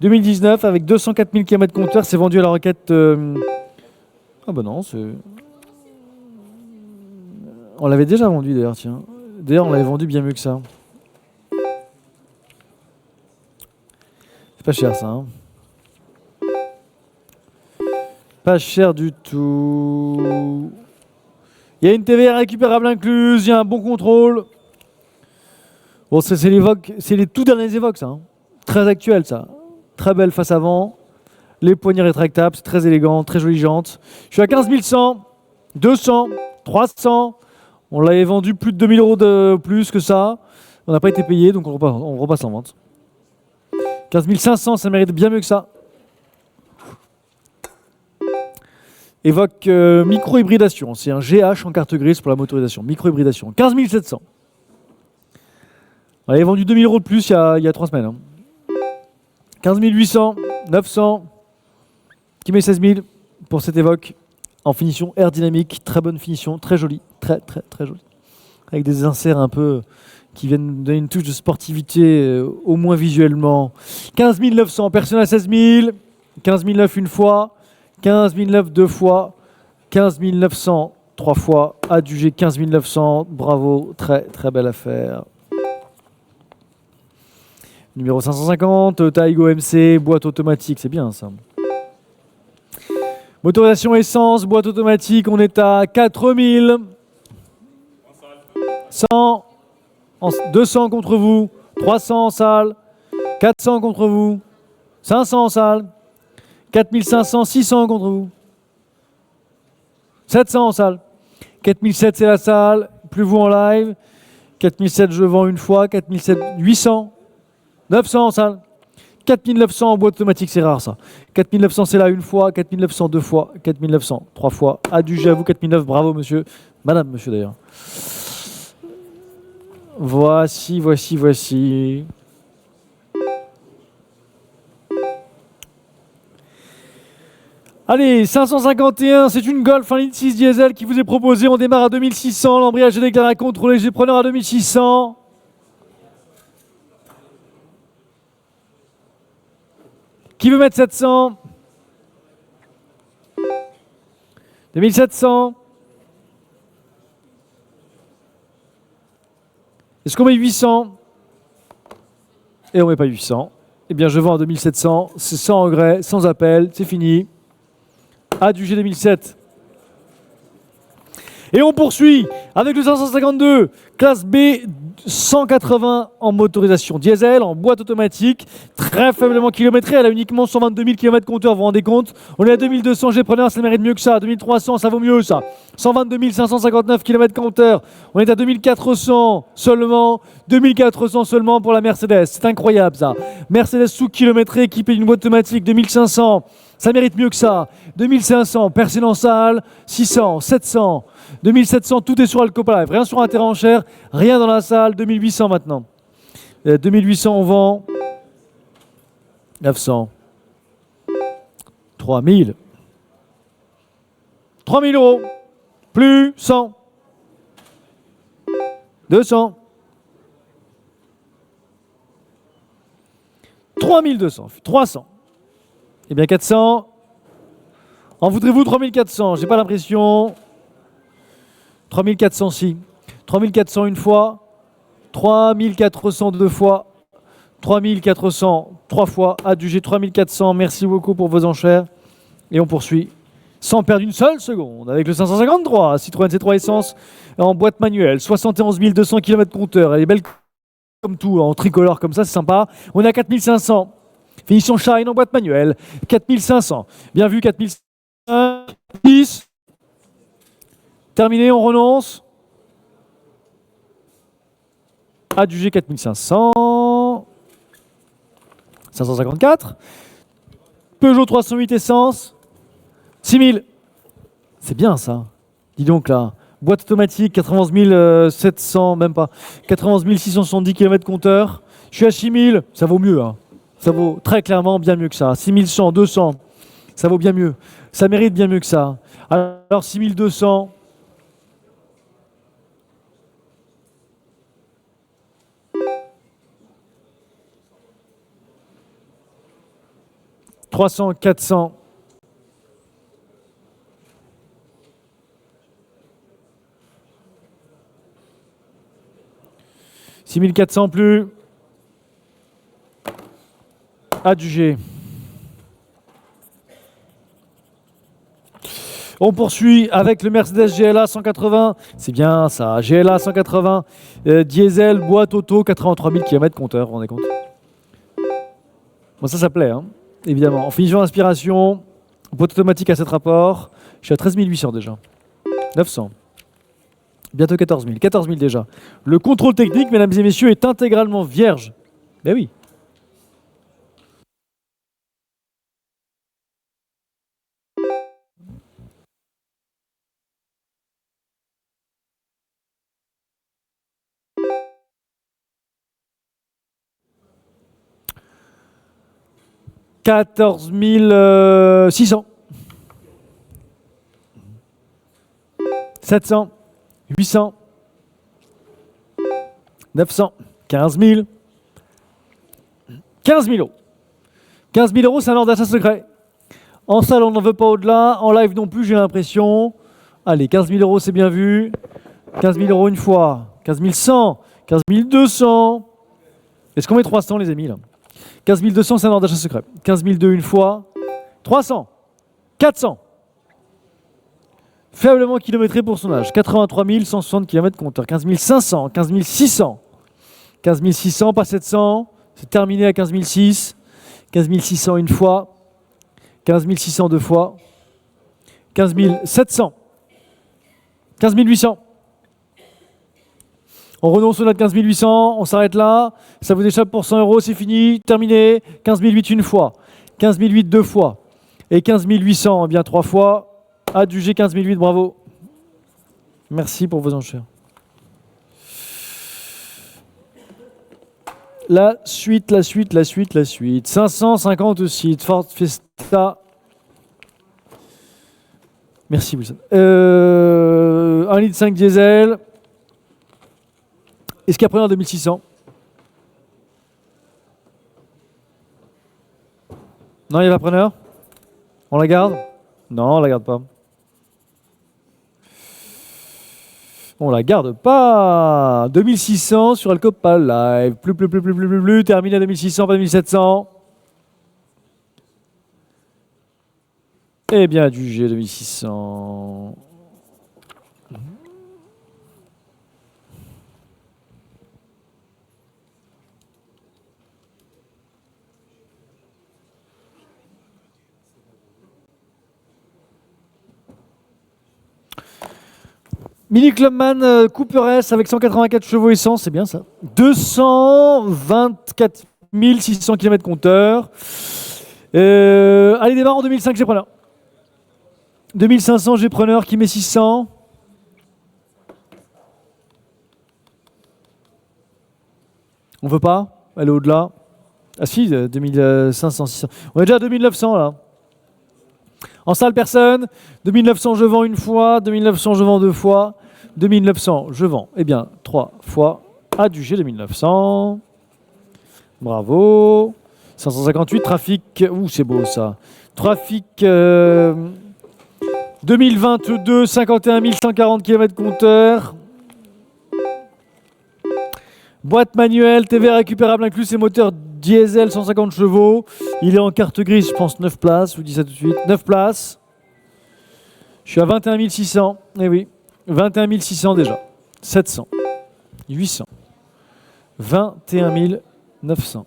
2019 avec 204 000 km compteur, c'est vendu à la requête. Ah bah non, c'est. On l'avait déjà vendu d'ailleurs, tiens. D'ailleurs, on l'avait vendu bien mieux que ça. C'est pas cher ça. Hein. Pas cher du tout. Il y a une TVA récupérable incluse, il y a un bon contrôle. Bon, c'est les tout derniers Évoques, ça. Hein. Très actuel, ça. Très belle face avant. Les poignées rétractables, c'est très élégant, très jolie jante. Je suis à 15 100, 200, 300. On l'avait vendu plus de 2000 € de plus que ça. On n'a pas été payé, donc on repasse en vente. 15 500, ça mérite bien mieux que ça. Évoque micro-hybridation. C'est un GH en carte grise pour la motorisation. Micro-hybridation. 15 700. On avait vendu 2000 € de plus il y a 3 semaines. Hein. 15 800, 900. Qui met 16 000 pour cette Évoque en finition air dynamique. Très bonne finition, très jolie. Très, très, très jolie. Avec des inserts un peu qui viennent donner une touche de sportivité, au moins visuellement. 15 900, personne à 16 000. 15 900 une fois. 15 900 deux fois, 15 900 trois fois, adjugé 15 900, bravo, très très belle affaire. Numéro 550, Taigo MC, boîte automatique, c'est bien ça. Motorisation essence, boîte automatique, on est à 4000. 100, 200 contre vous, 300 en salle, 400 contre vous, 500 en salle. 4500, 600 contre vous. 700 en salle. 4007, c'est la salle. Plus vous en live. 4007, je vends une fois. 4007, 800. 900 en salle. 4900 en boîte automatique, c'est rare ça. 4900, c'est là une fois. 4900, deux fois. 4900, trois fois. Adjugé à vous, 4009. Bravo, monsieur. Madame, monsieur d'ailleurs. Voici. Allez, 551, c'est une Golf 1.6 diesel qui vous est proposée. On démarre à 2600. L'embrayage est déclaré contrôlé. J'ai preneur à 2600. Qui veut mettre 700? 2700. Est-ce qu'on met 800? Et on met pas 800. Eh bien, je vends à 2700. C'est sans regret, sans appel. C'est fini. Adjugé 2007. Et on poursuit avec le 552, classe B, 180 en motorisation diesel, en boîte automatique, très faiblement kilométrée, elle a uniquement 122 000 km compteur, vous vous rendez compte? On est à 2200 G-preneur, ça mérite mieux que ça, 2300, ça vaut mieux ça. 122 559 km compteur, on est à 2400 seulement, 2400 seulement pour la Mercedes, c'est incroyable ça. Mercedes sous-kilométrée, équipée d'une boîte automatique, 2500. Ça mérite mieux que ça. 2500, personne en salle. 600, 700, 2700, tout est sur Alcopa Live. Rien sur un terrain en chair, rien dans la salle. 2800 maintenant. 2800, on vend. 900. 3000. 3000 euros. Plus 100. 200. 3200. 300. Eh bien 400. En voudrez-vous 3400? J'ai pas l'impression. 3400 si. 3400 une fois. 3400 deux fois. 3400 trois fois. Adjugé 3400. Merci beaucoup pour vos enchères. Et on poursuit. Sans perdre une seule seconde. Avec le 553. Citroën C3 Essence. En boîte manuelle. 71 200 km compteur. Elle est belle comme tout. En tricolore comme ça. C'est sympa. On est à 4500. Finition Shine en boîte manuelle, 4500. Bien vu, 4500. 10. Terminé, on renonce. Adjugé 4500. 554. Peugeot 308 Essence. 6000. C'est bien ça. Dis donc là. Boîte automatique, 91 700, même pas. 91 670 km compteur. Je suis à 6000. Ça vaut mieux, hein. Ça vaut très clairement bien mieux que ça. 6100, 200, ça vaut bien mieux. Ça mérite bien mieux que ça. Alors 6200. 300, 400. 6400 plus. Adjugé. On poursuit avec le Mercedes GLA 180. C'est bien ça, GLA 180. Diesel, boîte auto, 83 000 km compteur, vous vous rendez compte? Bon, ça plaît, hein, évidemment. En finition d'inspiration, boîte automatique à 7 rapports. Je suis à 13 800 déjà. 900. Bientôt 14 000. 14 000 déjà. Le contrôle technique, mesdames et messieurs, est intégralement vierge. Ben oui. « 14 600. 700. 800. 900. 15 000. 15 000 euros. 15 000 euros, c'est un ordre d'achat secret. En salle, on n'en veut pas au-delà. En live non plus, j'ai l'impression. Allez, 15 000 euros, c'est bien vu. 15 000 euros une fois. 15 100. 15 200. Est-ce qu'on met 300, les amis, là? 15 200, c'est un ordre d'achat secret. 15 200 une fois. 300. 400. Faiblement kilométré pour son âge. 83 160 km compteur. 15 500. 15 600. 15 600, pas 700. C'est terminé à 15 600. 15 600 une fois. 15 600 deux fois. 15 700. 15 800. On renonce au lot de 15 800, on s'arrête là. Ça vous échappe pour 100 €, c'est fini, terminé. 15 008 une fois, 15 008 deux fois, et 15 800 bien 3 fois. Adjugé 15 008, bravo. Merci pour vos enchères. La suite. 550 aussi, Ford Fiesta. Merci Wilson. 1,5 litre diesel. Est-ce qu'il y a preneur 2600? Non, il n'y a pas preneur? On la garde? Non, on la garde pas. On la garde pas. 2600 sur Alcopal Live. Plus. Terminé à 2600, pas 2700. Eh bien, adjugé 2600. Mini Clubman Cooper S avec 184 chevaux essence, c'est bien ça. 224 600 km compteur. Allez, démarre en 2005, j'ai preneur. 2500, j'ai preneur qui met 600. On veut pas aller au-delà. Ah si, 2500, 600. On est déjà à 2900 là. En salle, personne. 2900, je vends une fois. 2900, je vends deux fois. 2900, je vends, eh bien, 3 fois. Adjugé 2900. Bravo. 558, trafic. Ouh, c'est beau ça. Trafic 2022, 51 140 km compteur. Boîte manuelle, TV récupérable inclus, c'est moteur diesel 150 chevaux. Il est en carte grise, je pense 9 places, je vous dis ça tout de suite. 9 places. Je suis à 21 600. Eh oui, 21 600 déjà. 700. 800. 21 900.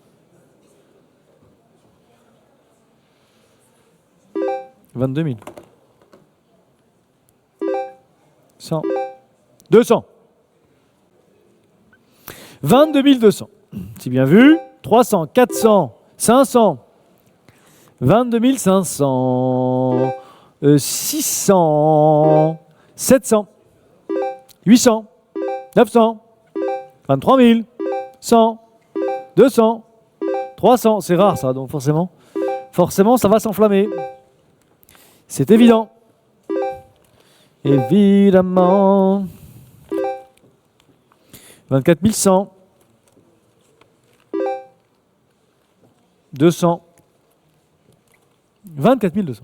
22 000. 100. 200. 22 200. C'est bien vu. 300, 400, 500. 22 500. 600. 700. 800. 900. 23 000. 100. 200. 300. C'est rare ça, donc forcément, ça va s'enflammer. C'est évident. Évidemment. 24 100. 200. 24 200.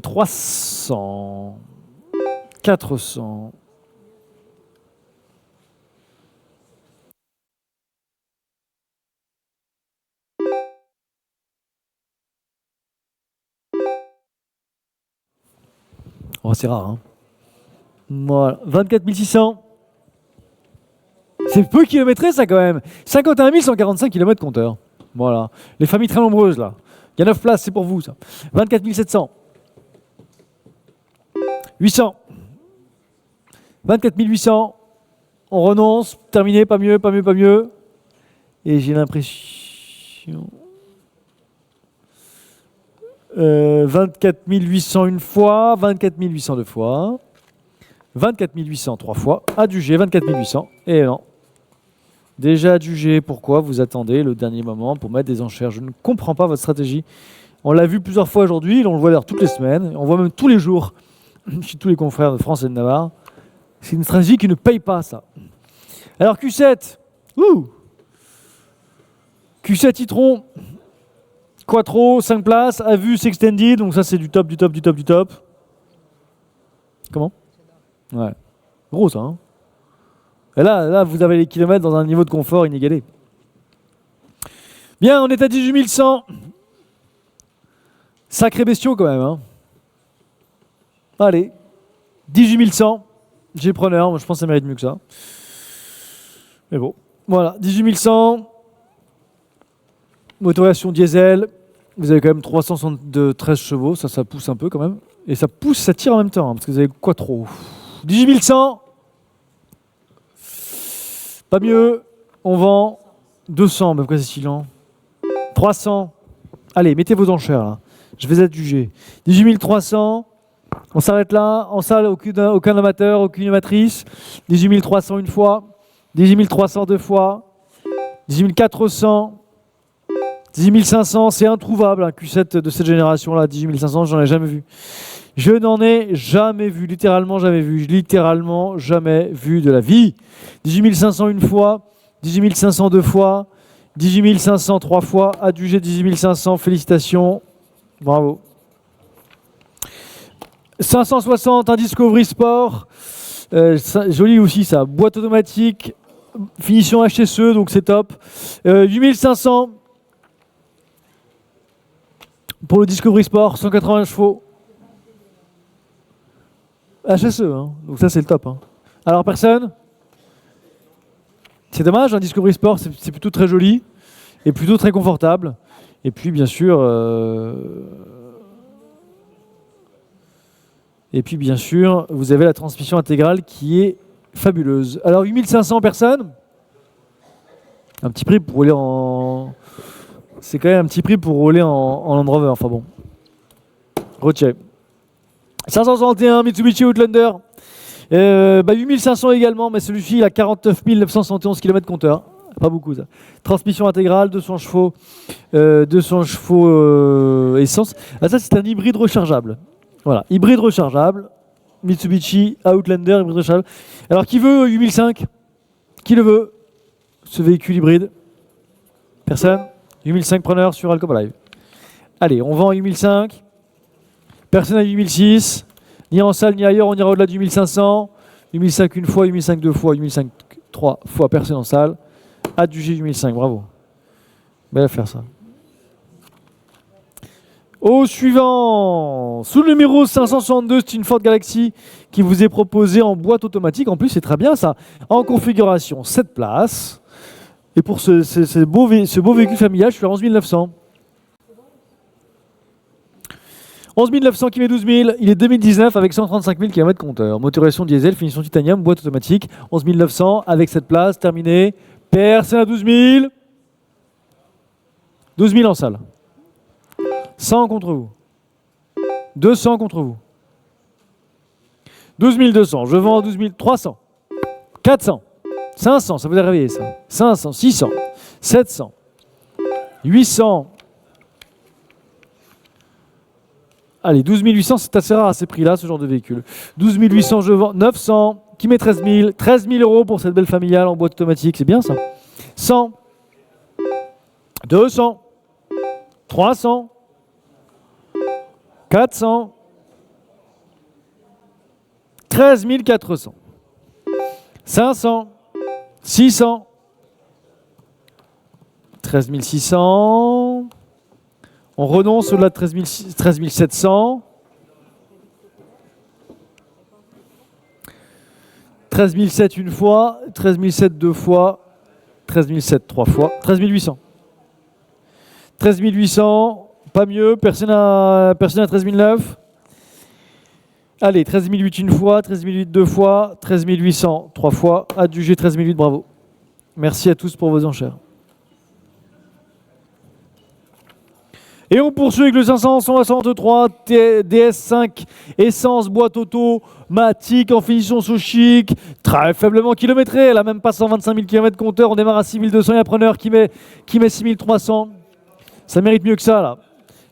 300. 400. Oh, c'est rare, hein. Voilà. 24 600. C'est peu kilométré, ça, quand même. 51 145 km compteur. Voilà. Les familles très nombreuses, là. Il y a 9 places, c'est pour vous, ça. 24 700. 800. 24 800. On renonce. Terminé, pas mieux, pas mieux, pas mieux. Et j'ai l'impression... 24 800 une fois, 24 800 deux fois, 24 800 trois fois, adjugé 24 800, et non. Déjà adjugé, pourquoi vous attendez le dernier moment pour mettre des enchères? Je ne comprends pas votre stratégie. On l'a vu plusieurs fois aujourd'hui, on le voit d'ailleurs toutes les semaines, on voit même tous les jours chez tous les confrères de France et de Navarre. C'est une stratégie qui ne paye pas, ça. Alors Q7, Q7 Citron, Quattro, 5 places, Avus Extended, donc ça c'est du top, du top, du top, du top. Comment? Ouais. Gros ça, hein. Et là, vous avez les kilomètres dans un niveau de confort inégalé. Bien, on est à 18 100. Sacré bestiaux quand même, hein. Allez, 18 100. J'ai preneur, moi je pense que ça mérite mieux que ça. Mais bon, voilà, 18 100. Motorisation diesel. Vous avez quand même 373 chevaux, ça pousse un peu quand même. Et ça pousse, ça tire en même temps, hein, parce que vous avez quoi trop? 18 100. Pas mieux. On vend 200. Mais pourquoi c'est si lent? 300. Allez, mettez vos enchères là. Je vais être jugé. 18 300. On s'arrête là. En salle, aucun amateur, aucune amatrice. 18 300 une fois. 18 300 deux fois. 18 400. 18 500, c'est introuvable, un Q7 de cette génération-là. 18 500, j'en ai jamais vu. Je n'en ai jamais vu, littéralement jamais vu. Littéralement jamais vu de la vie. 18 500 une fois, 18 500 deux fois, 18 500 trois fois, adjugé 18 500, félicitations, bravo. 560, un Discovery Sport, joli aussi ça, boîte automatique, finition HSE, donc c'est top. 8500 pour le Discovery Sport, 180 chevaux. HSE, hein. Donc ça c'est le top. Hein. Alors personne? C'est dommage, un Discovery Sport c'est plutôt très joli et plutôt très confortable. Et puis bien sûr, vous avez la transmission intégrale qui est fabuleuse. Alors 8500 personnes, un petit prix pour rouler en... C'est quand même un petit prix pour rouler en Land Rover, enfin bon. Rocher. 561 Mitsubishi Outlander. 8500 également, mais celui-ci il a 49 971 km compteur. Pas beaucoup ça. Transmission intégrale, 200 chevaux, essence. Ah, ça c'est un hybride rechargeable. Voilà, hybride rechargeable. Mitsubishi Outlander, hybride rechargeable. Alors qui veut 8005? Qui le veut? Ce véhicule hybride? Personne? 8005 preneurs sur Alcoba Live. Allez, on vend 8005. Personne à 8006. Ni en salle ni ailleurs, on ira au-delà du 8500. 8005 une fois, 8005 deux fois, 8005 trois fois, personne en salle. Adjugé 8005, bravo. Belle affaire ça. Au suivant, sous le numéro 562, c'est une Ford Galaxy qui vous est proposée en boîte automatique. En plus, c'est très bien ça. En configuration 7 places. Et pour ce beau véhicule familial, je suis à 11 900. 11 900 qui met 12 000. Il est 2019 avec 135 000 km compteur. Motorisation diesel, finition titanium, boîte automatique. 11 900 avec cette place, terminé. Personne à 12 000. 12 000 en salle. 100 contre vous. 200 contre vous. 12 200. Je vends à 12 300. 400. 500, ça vous a réveillé ça. 500, 600, 700, 800. Allez, 12 800, c'est assez rare à ces prix-là, ce genre de véhicule. 12 800, je vends. 900, qui met 13 000. 13 000 euros pour cette belle familiale en boîte automatique, c'est bien ça. 100, 200, 300, 400, 13 400, 500, 600, 13 600, on renonce au-delà de 13 700, 13 700 une fois, 13 700 deux fois, 13 700 trois fois, 13 800. 13 800, pas mieux, personne à 13 900. Allez, 13 800 une fois, 13 800 deux fois, 13 800 trois fois, adjugé 13 800, bravo. Merci à tous pour vos enchères. Et on poursuit avec le 563 DS5 essence boîte automatique en finition sous chic, très faiblement kilométrée, elle a même pas 125 000 km compteur, on démarre à 6200, il y a un preneur qui met 6300. Ça mérite mieux que ça là.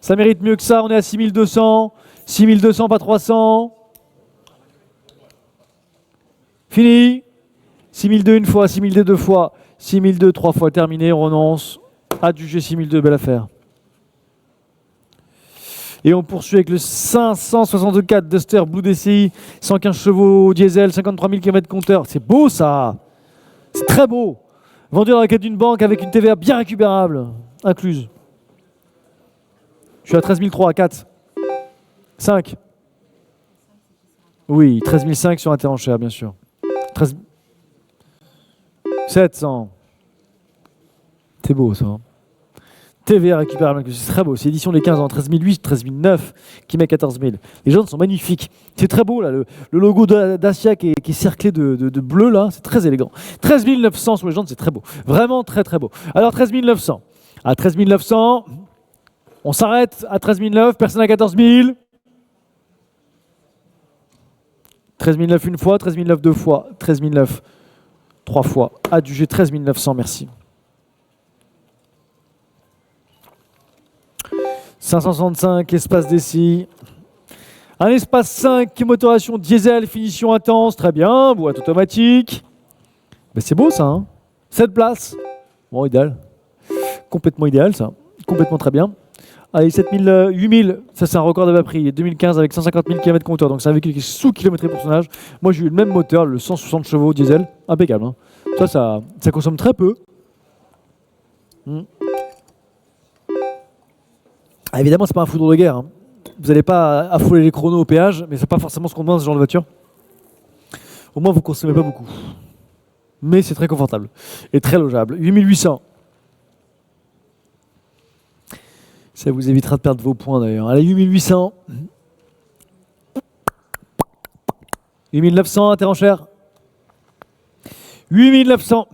Ça mérite mieux que ça, on est à 6200, 6200 pas 300. Fini. 6002 une fois, 6002 deux fois, 6002 trois fois, terminé, on renonce. Adjugé 6002, belle affaire. Et on poursuit avec le 564 Duster Blue DCI, 115 chevaux diesel, 53 000 km compteur. C'est beau ça. C'est très beau. Vendu dans la quête d'une banque avec une TVA bien récupérable, incluse. Je suis à 13 300 à 4. 5. Oui, 13 500 sur Interenchère, bien sûr. 13... 700. C'est beau ça. TVA récupérable, c'est très beau. C'est édition des 15 ans, 13 008, 13 009, qui met 14 000. Les jaunes sont magnifiques. C'est très beau, là. Le logo Dacia qui est cerclé de bleu, là, c'est très élégant. 13 900 sur les jaunes, c'est très beau. Vraiment très, très beau. Alors, 13 900. À 13 900, on s'arrête à 13 900, personne à 14 000. 13 900 une fois, 13 900 deux fois, 13 900 trois fois. Adjugé 13 900, merci. 565, espace d'essai. Un espace 5, motorisation diesel, finition intense, très bien, boîte automatique. Ben c'est beau ça, hein. 7 places. Bon, idéal. Complètement idéal ça. Complètement très bien. Allez, 7000, 8000, ça c'est un record de bas prix. 2015 avec 150 000 km compteur, donc c'est un véhicule qui est sous-kilométré pour son âge. Moi j'ai eu le même moteur, le 160 chevaux diesel, impeccable. Hein. Ça consomme très peu. Ah, évidemment, c'est pas un foudre de guerre. Hein. Vous n'allez pas affoler les chronos au péage, mais c'est pas forcément ce qu'on demande dans ce genre de voiture. Au moins, vous consommez pas beaucoup. Mais c'est très confortable et très logeable. 8800. Ça vous évitera de perdre vos points d'ailleurs. Allez, 8800. 8900, interenchère. 8900.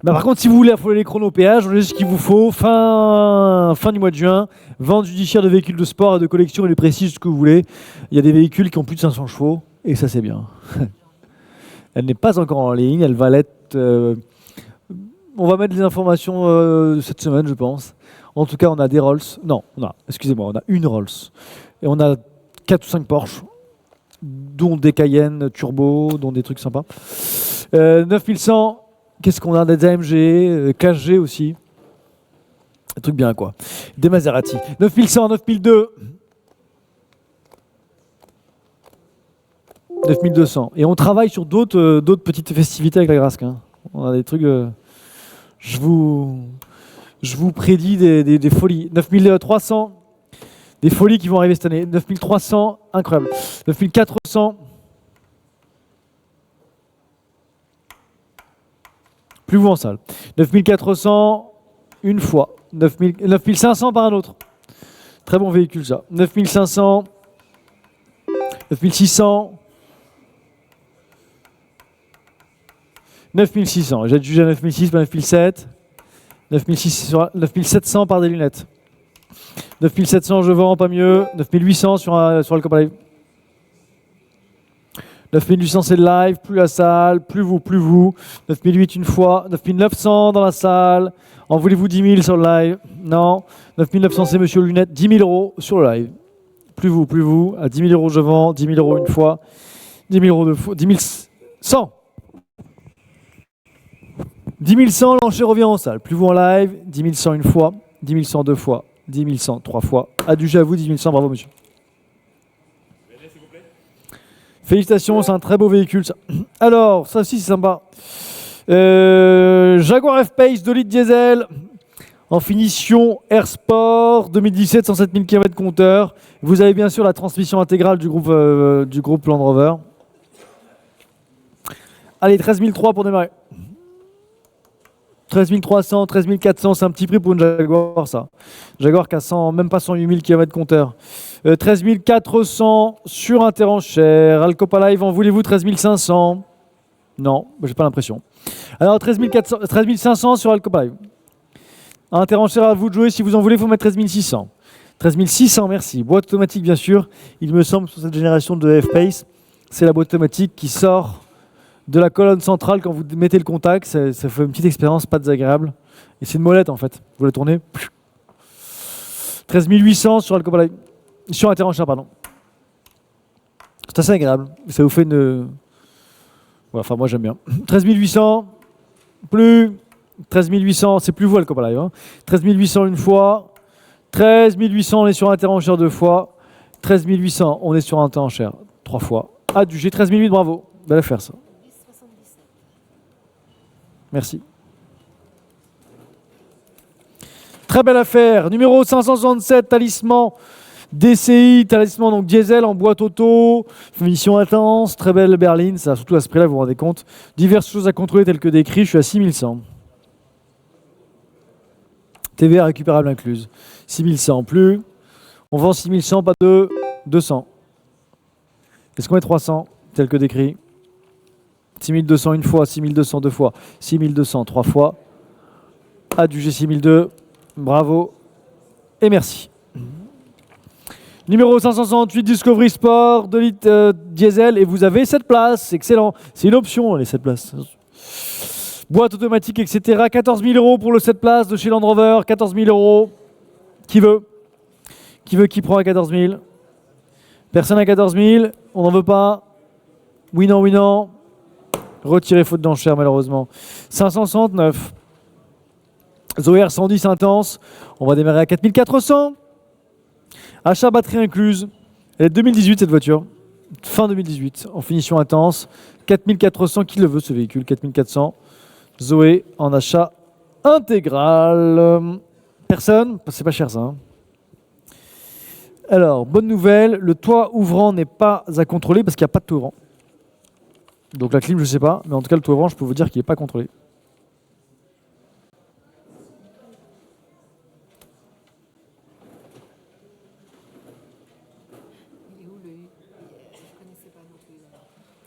Bah par contre, si vous voulez affoler les chronos au péage, on a ce qu'il vous faut. Fin du mois de juin, vente judiciaire de véhicules de sport et de collection, il est précis ce que vous voulez. Il y a des véhicules qui ont plus de 500 chevaux, et ça c'est bien. Elle n'est pas encore en ligne, elle va l'être... on va mettre les informations cette semaine, je pense. En tout cas, on a des Rolls. Non, on a une Rolls. Et on a 4 ou 5 Porsche, dont des Cayenne turbo, dont des trucs sympas. 9100... Qu'est-ce qu'on a? Des AMG, KG aussi. Un truc bien, quoi. Des Maserati. 9100, 9002. 9200. Et on travaille sur d'autres petites festivités avec la Grasque. Hein. On a des trucs... je vous prédis des folies. 9300. Des folies qui vont arriver cette année. 9300, incroyable. 9400. Plus vous en salle. 9400, une fois. 9500 par un autre. Très bon véhicule, ça. 9500. 9600. 9600. J'ai jugé à 9600, pas 9007. 9700 par des lunettes. 9700, je vends, pas mieux. 9800 sur le Copa Live. 9800 c'est le live, plus la salle, plus vous. 9008 une fois, 9900 dans la salle. En voulez-vous 10 000 sur le live? Non. 9900 c'est Monsieur Lunette, 10 000 € sur le live. Plus vous. À 10 000 € je vends, 10 000 € une fois, 10 000 € deux fois, 10 100. 10 100, l'enchère revient en salle. Plus vous en live, 10 100 une fois, 10 100 deux fois, 10 100 trois fois. Adjugé à vous, 10 100, bravo monsieur. Félicitations, c'est un très beau véhicule ça. Alors, ça aussi c'est sympa. Jaguar F-Pace 2 litres diesel en finition Air Sport 2017, 107 000 km compteur. Vous avez bien sûr la transmission intégrale du groupe Land Rover. Allez, 13 300 pour démarrer. 13 300, 13 400, c'est un petit prix pour une Jaguar ça. Jaguar qui a même pas 108 000 km compteur. 13 400 sur Interenchère. Alcopa Live, en voulez-vous 13 500? Non, j'ai pas l'impression. Alors 13 500 sur Alcopa Live. Interenchère, à vous de jouer. Si vous en voulez, il faut mettre 13 600. 13 600, merci. Boîte automatique, bien sûr. Il me semble, sur cette génération de F-Pace, c'est la boîte automatique qui sort de la colonne centrale quand vous mettez le contact. Ça fait une petite expérience pas désagréable. Et c'est une molette, en fait. Vous la tournez. 13 800 sur Alcopa Live. Sur Interenchère, pardon. C'est assez agréable. Ça vous fait une... Ouais, enfin, moi, j'aime bien. 13 800. Plus... 13 800, c'est plus vous Alcopa Live. Hein. 13 800 une fois. 13 800, on est sur Interenchère deux fois. 13 800, on est sur Interenchère trois fois. Adjugé 13 008, bravo. Belle affaire, ça. Merci. Très belle affaire. Numéro 567, talisman DCI, talisman donc diesel en boîte auto, finition intense, très belle berline, ça surtout à ce prix-là, vous vous rendez compte. Diverses choses à contrôler telles que décrit, je suis à 6100. TVA récupérable incluse. 6100 plus. On vend 6100, pas de 200. Est-ce qu'on met 300, tel que décrit? 6200 une fois, 6200 deux fois, 6200 trois fois. Adjugé 6002. Bravo. Et merci. Numéro 568, Discovery Sport, 2 litres diesel. Et vous avez 7 places. Excellent. C'est une option, les 7 places. Boîte automatique, etc. 14 000 € pour le 7 places de chez Land Rover. 14 000 €. Qui veut? Qui prend à 14 000? Personne à 14 000. On n'en veut pas. Oui, non, oui, non. Retiré faute d'enchère, malheureusement. 569. Zoé 110 intense. On va démarrer à 4400. Achat batterie incluse. Elle est 2018 cette voiture. Fin 2018. En finition intense. 4400. Qui le veut ce véhicule? 4400. Zoé en achat intégral. Personne? C'est pas cher ça. Hein. Alors, bonne nouvelle. Le toit ouvrant n'est pas à contrôler parce qu'il n'y a pas de toit ouvrant. Donc la clim, je ne sais pas. Mais en tout cas, le toit ouvrant, je peux vous dire qu'il n'est pas contrôlé.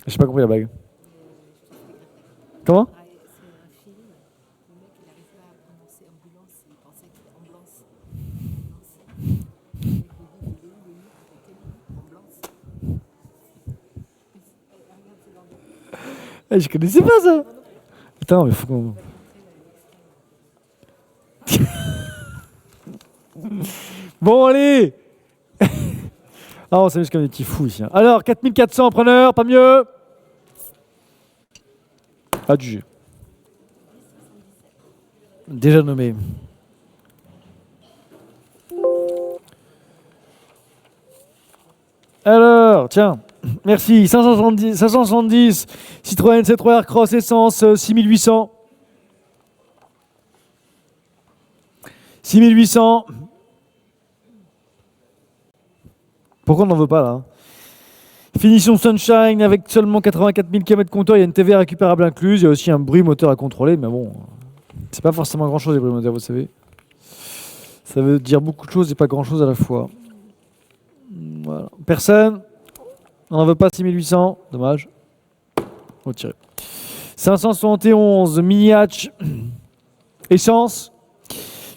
J'ai pas compris la blague. Comment? Je connaissais pas ça. Attends, mais faut qu'on... Bon, allez. Ah, on s'amuse comme des petits fous ici. Alors, 4400 preneurs, pas mieux. Adjugé. Déjà nommé. Alors, tiens, merci. 570 Citroën C3 Aircross essence 6800. 6800. Pourquoi on n'en veut pas là? Finition Sunshine avec seulement 84 000 km compteur. Il y a une TVA récupérable incluse. Il y a aussi un bruit moteur à contrôler, mais bon, c'est pas forcément grand chose les bruits moteurs, vous savez. Ça veut dire beaucoup de choses et pas grand chose à la fois. Voilà. Personne? On n'en veut pas 6800. Dommage. Retiré. 571 Mini Hatch essence.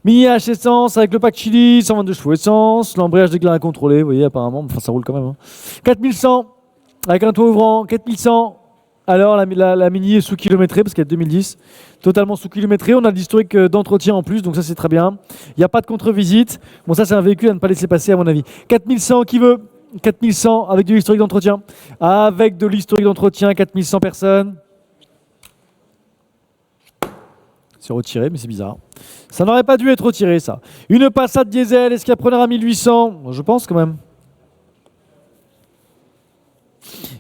Mini H essence avec le pack Chili, 122 chevaux essence, l'embrayage déclaré à contrôler, vous voyez apparemment, enfin ça roule quand même. Hein. 4100 avec un toit ouvrant, 4100. Alors la Mini est sous-kilométrée parce qu'elle est 2010, totalement sous-kilométrée. On a l'historique d'entretien en plus, donc ça c'est très bien. Il n'y a pas de contre-visite. Bon ça c'est un véhicule à ne pas laisser passer à mon avis. 4100 qui veut? 4100 avec de l'historique d'entretien. Avec de l'historique d'entretien, 4100 personnes. C'est retiré, mais c'est bizarre. Ça n'aurait pas dû être retiré, ça. Une Passat diesel, est-ce qu'il y a preneur à 1800? Je pense quand même.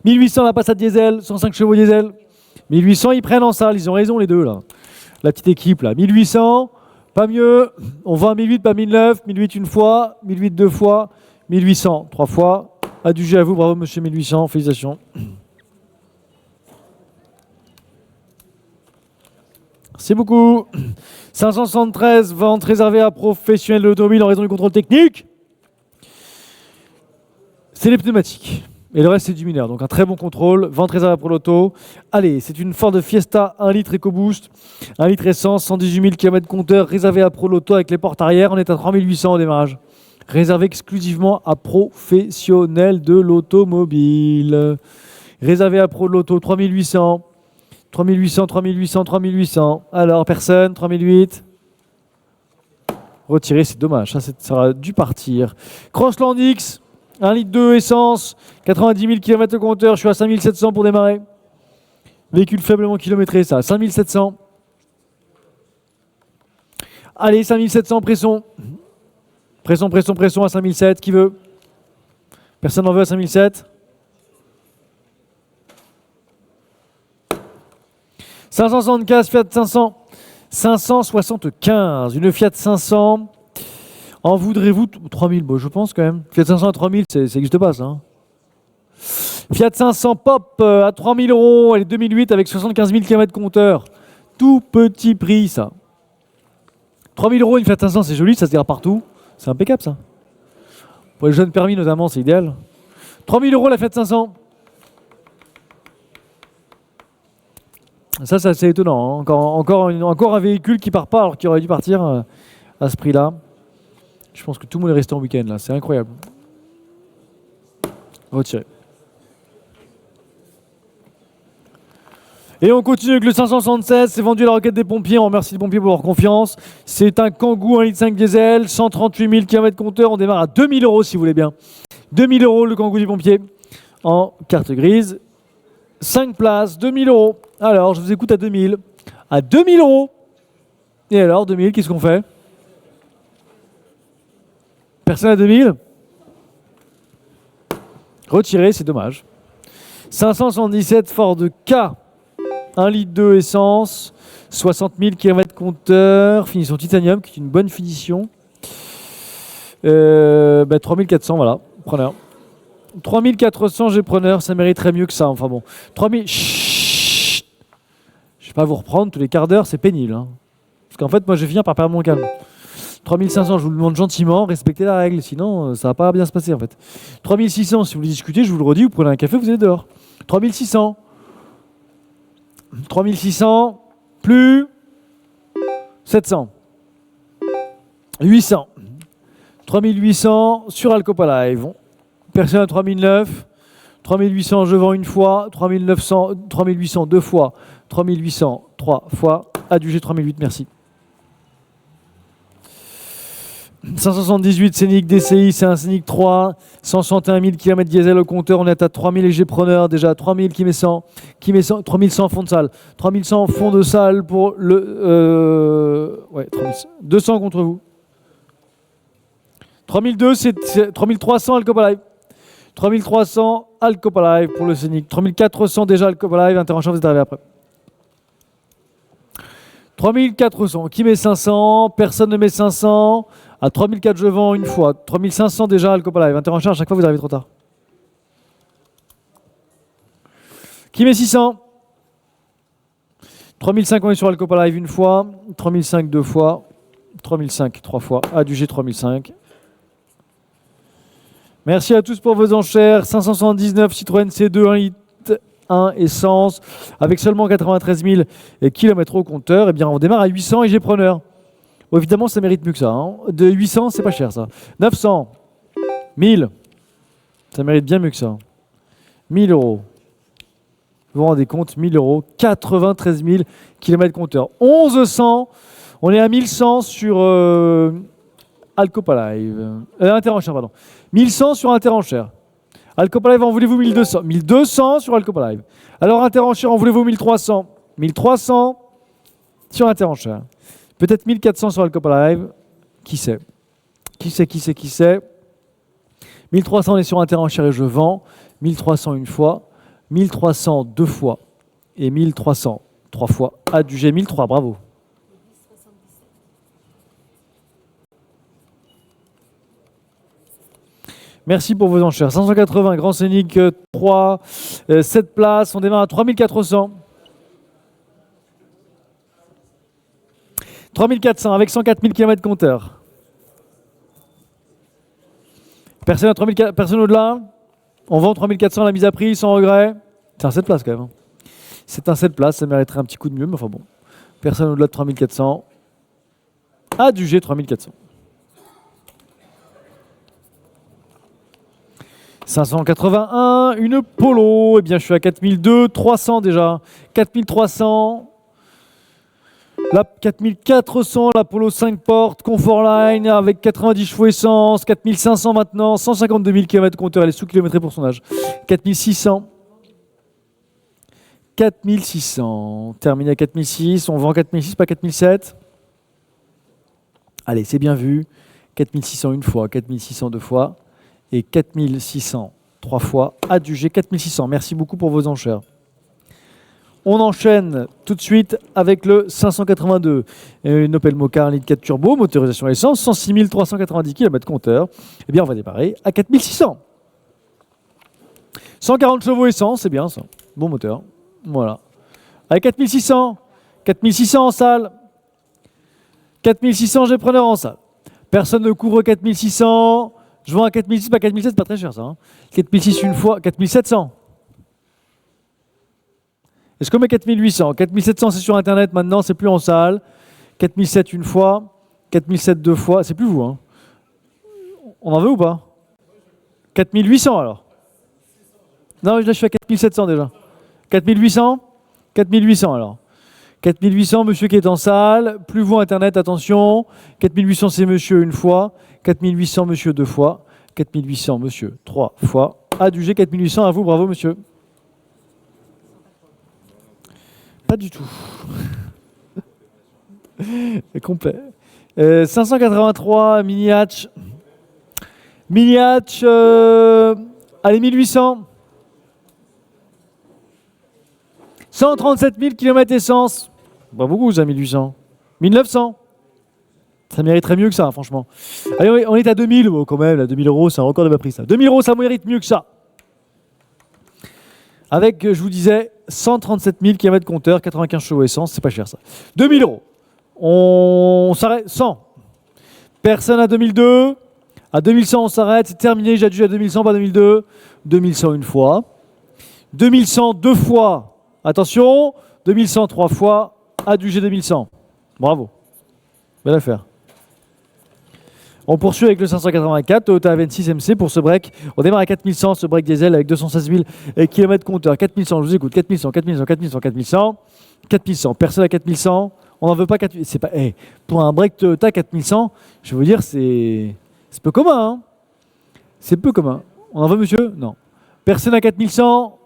1800 la Passat diesel, 105 chevaux diesel. 1800, ils prennent en salle, ils ont raison les deux, là. La petite équipe, là. 1800, pas mieux. On vend 1008, pas 1009. 1008 une fois, 1008 deux fois, 1800 trois fois. Adjugé à vous, bravo monsieur 1800, félicitations. C'est beaucoup. 573, vente réservée à professionnels de l'automobile en raison du contrôle technique. C'est les pneumatiques. Et le reste, c'est du mineur. Donc un très bon contrôle. Vente réservée pour l'auto. Allez, c'est une Ford Fiesta 1 litre EcoBoost. 1 litre essence, 118 000 km compteur, réservé à Pro Loto avec les portes arrière. On est à 3800 au démarrage. Réservé exclusivement à professionnels de l'automobile. Réservé à Pro Loto, 3800. 3800, 3800, 3800. Alors, personne, 3008. Retiré, c'est dommage. Ça aurait dû partir. Crossland X, 1 litre 2 essence, 90 000 km au compteur. Je suis à 5700 pour démarrer. Véhicule faiblement kilométré, ça. 5700. Allez, 5700, pression. Pression, pression, pression à 5007. Qui veut? Personne n'en veut à 5007. 575 Fiat 500, 575, une Fiat 500. En voudrez-vous 3000? Bon, je pense quand même. Fiat 500 à 3000, ça n'existe pas ça. Hein. Fiat 500 Pop à 3000 €, elle est 2008 avec 75 000 km compteur. Tout petit prix ça. 3 000 € une Fiat 500, c'est joli, ça se dira partout. C'est impeccable ça. Pour les jeunes permis notamment, c'est idéal. 3 000 € la Fiat 500. Ça c'est assez étonnant. Hein. Encore un véhicule qui part pas alors qu'il aurait dû partir à ce prix-là. Je pense que tout le monde est resté en week-end là, c'est incroyable. Retiré. Et on continue avec le 576, c'est vendu à la requête des pompiers, on remercie les pompiers pour leur confiance. C'est un Kangoo 1,5 litre diesel, 138 000 km compteur, on démarre à 2 000 € si vous voulez bien. 2 000 € le Kangoo du pompier en carte grise. 5 places, 2 000 €. Alors, je vous écoute à 2 000. À 2 000 €. Et alors, 2 000, qu'est-ce qu'on fait? Personne à 2 000? Retiré, c'est dommage. 577 Ford K. 1 litre 2 essence, 60 000 km compteur, finition titanium, qui est une bonne finition. 3400, voilà, preneur. 3400, j'ai preneur, ça mériterait mieux que ça. Enfin bon, 3000. Chut, je ne vais pas vous reprendre tous les quarts d'heure, c'est pénible. Hein. Parce qu'en fait, moi, je vais finir par perdre mon calme. 3500, je vous le demande gentiment, respectez la règle, sinon ça va pas bien se passer en fait. 3600, si vous voulez discuter, je vous le redis, vous prenez un café, vous êtes dehors. 3600. 3600, plus 700. 800. 3800 sur Alcopa Live. Personne à 3009. 3800, je vends une fois. 3900, 3800 deux fois. 3800 trois fois. Adjugé 3008, merci. 578 Scénic DCI, c'est un Scénic 3, 161 000 km diesel au compteur, on est à 3000 léger preneur, déjà 3000 qui met 100, 3100 fond de salle, 3100 fond de salle pour le... ouais, 200 contre vous. 3002, c'est 3300 Alcopa Live. 3300 Alcopa Live pour le Scénic, 3400 déjà Alcopa Live, intervention, vous êtes arrivé après. 3400, qui met 500? Personne ne met 500. À 3004, je vends une fois. 3500 déjà, Alcopa Live. Intervention, à chaque fois, vous arrivez trop tard. Qui met 600? 3005, on est sur Alcopa Live une fois. 3005, deux fois. 3005, trois fois. Adjugé 3005. Merci à tous pour vos enchères. 579 Citroën C2 1 litre. 1 essence, avec seulement 93 000 km au compteur, eh bien on démarre à 800 et j'ai preneur. Bon, évidemment, ça mérite mieux que ça. Hein. De 800, c'est pas cher ça. 900, 1000, ça mérite bien mieux que ça. 1000 €. Vous vous rendez compte, 1000 €, 93 000 km compteur. 1100, on est à 1100 sur Alcopa Live. Interenchère, pardon. 1100 sur Interenchère. Alcopa Live, en voulez-vous 1200? 1200 sur Alcopa Live. Alors, Interenchère, en voulez-vous 1300? 1300 sur Interenchère. Peut-être 1400 sur Alcopa Live. Qui sait? Qui sait? 1300, on est sur Interenchère et je vends. 1300 une fois. 1300 deux fois. Et 1300 trois fois. Adjugé 1003, bravo. Merci pour vos enchères. 580, Grand Scénic 3, 7 places. On démarre à 3400. 3400 avec 104 000 km compteur. Personne à 3400, personne au-delà. On vend 3400 à la mise à prix sans regret. C'est un 7 places quand même. Hein. C'est un 7 places, ça mériterait un petit coup de mieux, mais enfin bon. Personne au-delà de 3400. Adjugé 3400. 581, une Polo, eh bien je suis à 4002, 300 déjà, 4300, la 4400, la Polo 5 portes, Comfortline avec 90 chevaux essence, 4500 maintenant, 152 000 km compteur, elle est sous-kilométrée pour son âge, 4600, 4600, terminé à 4006, on vend 4006, pas 4007, allez c'est bien vu, 4600 une fois, 4600 deux fois, et 4600 trois fois, adjugé 4600. Merci beaucoup pour vos enchères. On enchaîne tout de suite avec le 582. Une Opel Mokka 1 litre 4 turbo, motorisation essence, 106 390 km compteur. Eh bien, on va démarrer à 4600. 140 chevaux essence, c'est bien ça. Bon moteur. Voilà. Avec 4600. 4600 en salle. 4600, j'ai preneur en salle. Personne ne couvre 4600. Je vends à 4006, pas 4007, c'est pas très cher ça. 4006 une fois, 4700. Est-ce qu'on met 4800? 4700 c'est sur internet maintenant, c'est plus en salle. 4007 une fois, 4007 deux fois, c'est plus vous. Hein. On en veut ou pas? 4800 alors. Non, là je suis à 4700 déjà. 4800? 4800 alors. 4800, monsieur qui est en salle. Plus vous internet, attention. 4800 c'est monsieur une fois. 4800 monsieur deux fois. 4800 monsieur trois fois. Adjugé 4800 à vous, bravo monsieur. Pas du tout. C'est complet. 583, mini hatch. Mini hatch, allez, 1800. 137 000 km essence. Pas beaucoup, ça, 1800. 1900. Ça mériterait mieux que ça, franchement. Allez, on est à 2000, bon, quand même. Là, 2000 euros, c'est un record de bas prix, ça. 2000 euros, ça mérite mieux que ça. Avec, je vous disais, 137 000 km compteur, 95 chevaux essence, c'est pas cher, ça. 2000 euros. On s'arrête. 100. Personne à 2002. À 2100, on s'arrête. C'est terminé. J'adjuge à 2100, pas 2002. 2100 une fois. 2100 deux fois. Attention. 2100 trois fois. Adjugé 2100. Bravo. Belle affaire. On poursuit avec le 584 Toyota Avensis MC pour ce break. On démarre à 4100, ce break diesel avec 216 000 km compteur. 4100, je vous écoute. 4100, 4100, 4100, 4100. 4100. Personne à 4100. On n'en veut pas 4100. C'est pas, pour un break Toyota 4100, je vais vous dire, c'est peu commun. Hein, c'est peu commun. On en veut, monsieur? Non. Personne à 4100.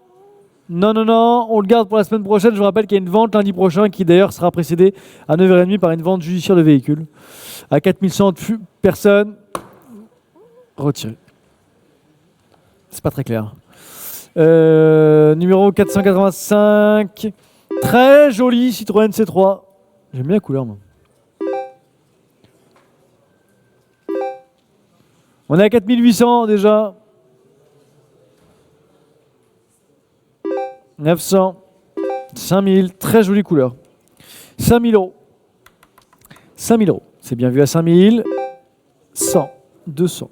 Non, non, non. On le garde pour la semaine prochaine. Je vous rappelle qu'il y a une vente lundi prochain qui d'ailleurs sera précédée à 9h30 par une vente judiciaire de véhicules. À 4100, personne. Retiré. C'est pas très clair. Numéro 485. Très joli Citroën C3. J'aime bien la couleur, moi. On est à 4800 déjà. 900. 5000. Très jolie couleur. 5000 euros. 5000 euros. C'est bien vu à 5000. 100. 200.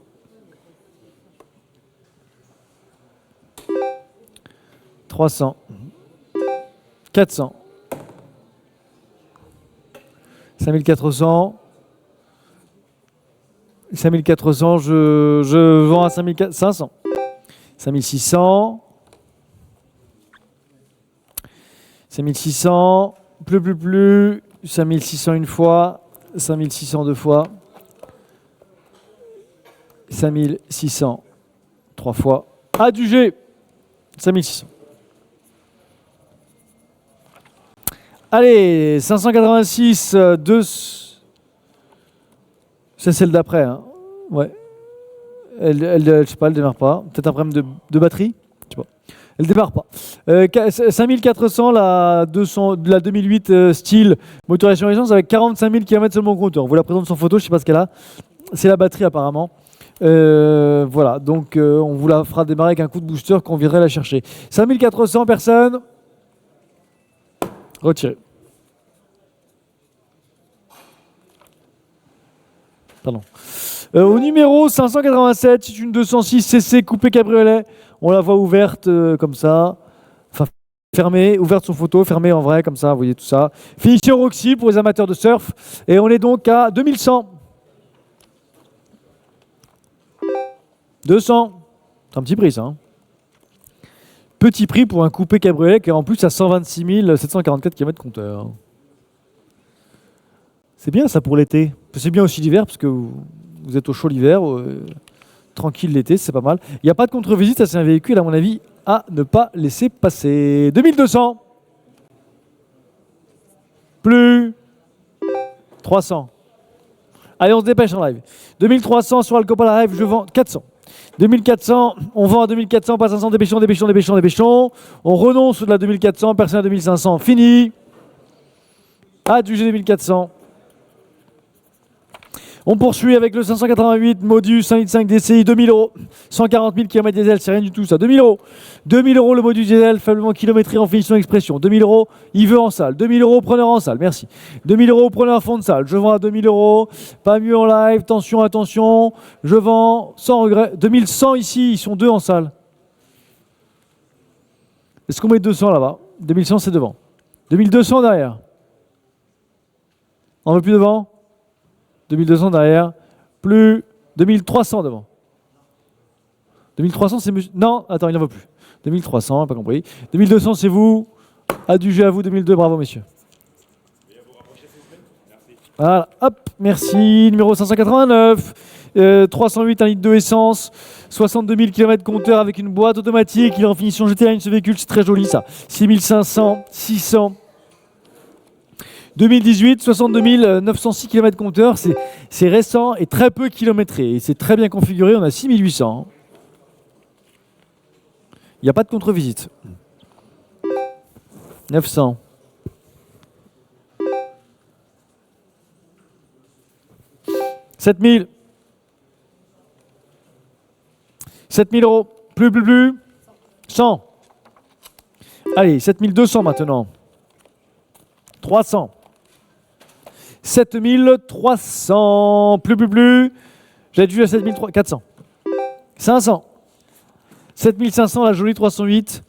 300. 400. 5400. 5400, je vends à 5500. 5600. 5600. Plus. 5600 une fois. 5600 deux fois. 5600 trois fois. Adjugé. 5600. Allez, 586, 2. C'est celle d'après. Hein. Ouais. Je sais pas, elle démarre pas. Peut-être un problème de batterie. Je sais pas. Elle démarre pas. 5400, la 2008 style motorisation essence avec 45 000 km seulement au compteur. On vous la présente sans photo, je sais pas ce qu'elle a. C'est la batterie apparemment. Voilà, donc on vous la fera démarrer avec un coup de booster qu'on viendrait la chercher. 5400 personnes. Retiré. Pardon. Au numéro 587, c'est une 206 CC coupé cabriolet. On la voit ouverte comme ça. Enfin, fermée, ouverte sur photo, fermée en vrai, comme ça, vous voyez tout ça. Finition Roxy pour les amateurs de surf. Et on est donc à 2100. 200. C'est un petit prix, ça. Hein. Petit prix pour un coupé cabriolet qui est en plus à 126 744 km compteur. C'est bien ça pour l'été. C'est bien aussi l'hiver parce que vous êtes au chaud l'hiver, tranquille l'été, c'est pas mal. Il n'y a pas de contre-visite, ça c'est un véhicule à mon avis à ne pas laisser passer. 2200. Plus. 300. Allez, on se dépêche en live. 2300 sur Alcopala Live, je vends 400. 2400, on vend à 2400, pas 500, dépêchons. On renonce de la 2400, personne à 2500, fini. Adjugé 2400. On poursuit avec le 588 Modus 1,5 litre DCI, 2000 euros. 140 000 km diesel, c'est rien du tout ça. 2000 euros. 2000 euros le Modus diesel, faiblement kilométré en finition expression. 2000 euros, il veut en salle. 2000 euros, preneur en salle, merci. 2000 euros, preneur à fond de salle. Je vends à 2000 euros. Pas mieux en live, attention, attention. Je vends sans regret. 2100 ici, ils sont deux en salle. Est-ce qu'on met 200 là-bas? 2100, c'est devant. 2200 derrière. On ne veut plus devant? 2200 derrière. Plus 2300 devant. 2300, c'est monsieur. Non, attends, il n'en veut plus. 2300, pas compris. 2200, c'est vous. Adjugé à vous, 2002, bravo, messieurs. Voilà, hop, merci. Numéro 589. 308, 1 litre de essence. 62 000 km compteur avec une boîte automatique. Il est en finition GT-Line, ce véhicule, c'est très joli ça. 6500, 600. 2018, 62 906 km compteur, c'est récent et très peu kilométré. Et c'est très bien configuré, on a 6800. Il n'y a pas de contre-visite. 900. 7000. 7000 euros. Plus. 100. Allez, 7200 maintenant. 300. 7300. Plus. J'ai dû à 7400. 500. 7500, la jolie 308.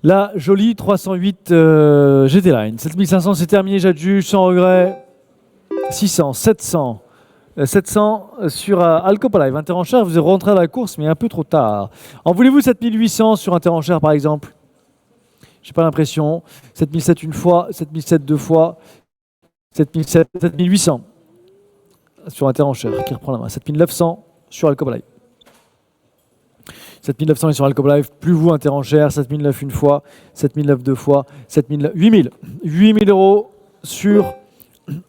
La jolie 308 GT Line. 7500, c'est terminé, j'adjuge sans regret. 600, 700. 700 sur Alcopa Live. Interenchère, vous êtes rentré à la course, mais un peu trop tard. En voulez-vous 7800 sur Interenchère, par exemple? J'ai pas l'impression. 7007 une fois, 7007 deux fois, 7800 sur Interenchère, qui reprend la main. 7900 sur Alcopa Live. 7900 est sur Alcopa Live, plus vous Interenchère, 7009 une fois, 7009 deux fois, 8000 euros sur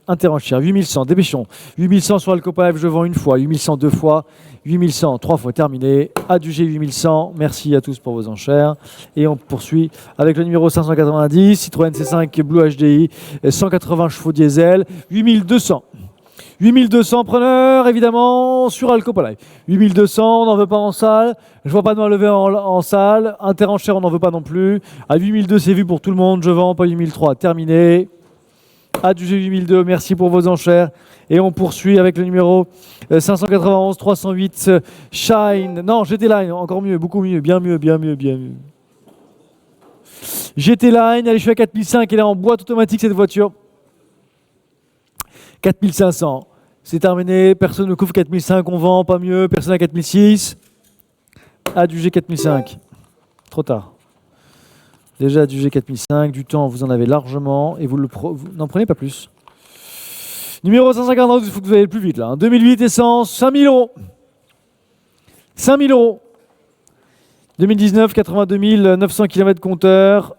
Interenchère, 8100, dépêchons. 8100 sur Alcopa Live, je vends une fois, 8100 deux fois, 8100 trois fois, terminé. Adjugé 8100, merci à tous pour vos enchères. Et on poursuit avec le numéro 590, Citroën C5 Blue HDI, 180 chevaux diesel, 8200. 8200 preneurs, évidemment, sur Alcopa Live. 8200, on n'en veut pas en salle. Je vois pas de main levée en salle. Interenchère, on n'en veut pas non plus. À 8002, c'est vu pour tout le monde. Je vends, pas 8003, terminé. Adjugé 8002, merci pour vos enchères. Et on poursuit avec le numéro 591 308 Shine. Non, GT Line, encore mieux, beaucoup mieux, bien mieux. GT Line, allez, je suis à 4005, elle est en boîte automatique cette voiture. 4500, c'est terminé, personne ne couvre 4005, on vend, pas mieux, personne à 4006. Adjugé 4005, trop tard. Déjà adjugé 4005, du temps vous en avez largement et vous n'en prenez pas plus. Numéro 550, il faut que vous allez plus vite là. 2008 essence, 5000 euros. 5000 euros. 2019, 82 900 km compteur.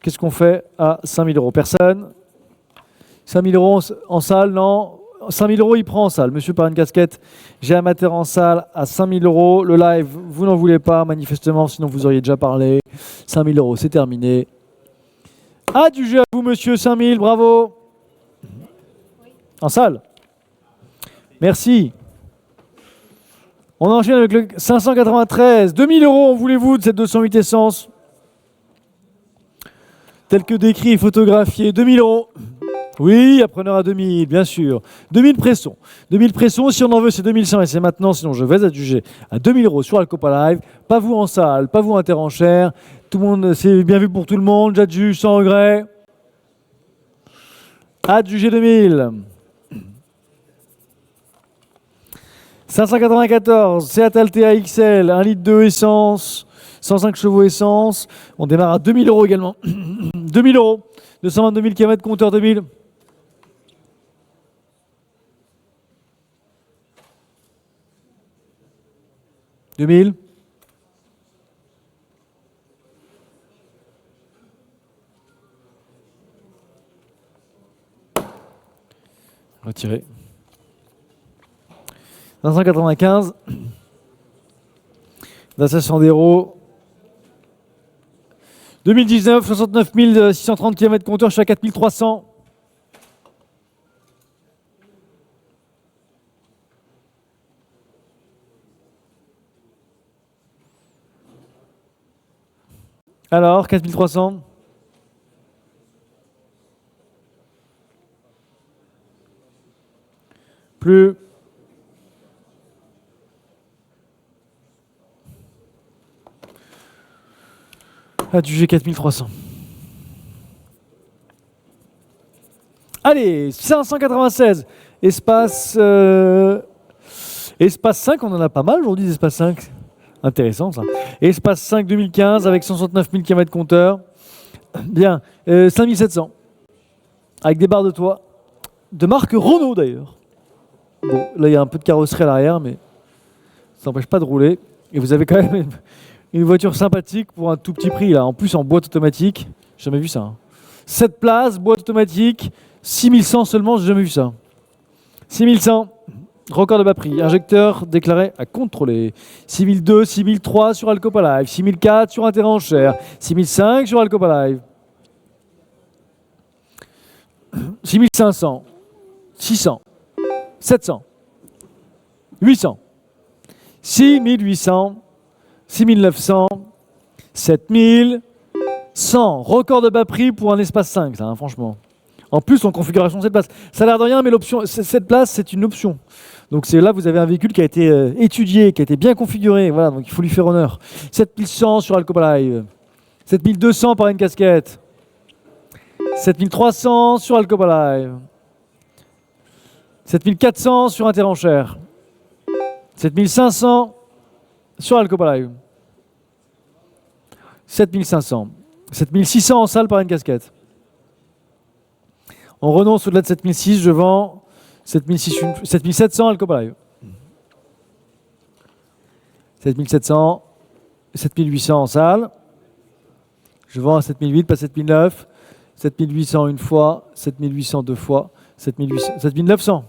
Qu'est-ce qu'on fait à 5000 euros? Personne. 5000 euros en salle, non. 5000 euros, il prend en salle. Monsieur par une casquette, j'ai amateur en salle à 5000 euros. Le live, vous n'en voulez pas, manifestement, sinon vous auriez déjà parlé. 5000 euros, c'est terminé. Adjugé à vous, monsieur, 5000, bravo. En salle. Merci. On enchaîne avec le 593. 2000 euros, en voulez-vous de cette 208 essence? Tel que décrit et photographié. 2000 euros. Oui, appreneur à 2000, bien sûr. 2000 pressons. 2000 pressons, si on en veut, c'est 2100 et c'est maintenant, sinon je vais adjuger à 2000 euros sur Alcopa Live. Pas vous en salle, pas vous Interenchère. Tout le monde, c'est bien vu pour tout le monde, j'adjuge sans regret. Adjugé 2000. 594, Seat Altea XL, 1 litre de essence, 105 chevaux essence. On démarre à 2000 euros également. 2000 euros. 222 000 km, compteur 2000. Retiré. 595. Dacia Sandero. 2019, 69 630 km compteur, je suis à 4300. Alors, 4300. Plus. Adjugé 4300. Allez, 596. Espace, espace 5, on en a pas mal aujourd'hui, espace 5. Intéressant ça. Espace 5 2015 avec 169 000 km compteur. Bien, 5700. Avec des barres de toit. De marque Renault d'ailleurs. Bon, là il y a un peu de carrosserie à l'arrière, mais ça n'empêche pas de rouler. Et vous avez quand même une voiture sympathique pour un tout petit prix là. En plus en boîte automatique. J'ai jamais vu ça. Hein. 7 places, boîte automatique. 6100 seulement, j'ai jamais vu ça. 6100. Record de bas prix. Injecteur déclaré à contrôler. 6002, 6003 sur Alcopa Live. 6004 sur Intérêt en Cher. 6005 sur Alcopa Live. 6500. 600. 700. 800. 6800. 6900. 7100. Record de bas prix pour un espace 5, ça, hein, franchement. En plus, en configuration 7 places. Ça a l'air de rien, mais l'option 7 places, c'est une option. Donc c'est là, vous avez un véhicule qui a été étudié, qui a été bien configuré. Voilà, donc il faut lui faire honneur. 7100 sur Alcopa Live. 7200 par une casquette. 7300 sur Alcopa Live. 7400 sur Intérêt en Cher. 7500 sur Alcopa Live. 7500. 7600 en salle par une casquette. On renonce au-delà de 7006, je vends 7700 Alcopa Live. 7700, 7800 en salle. Je vends à 7008, pas 7009. 7800 une fois, 7800 deux fois, 7900.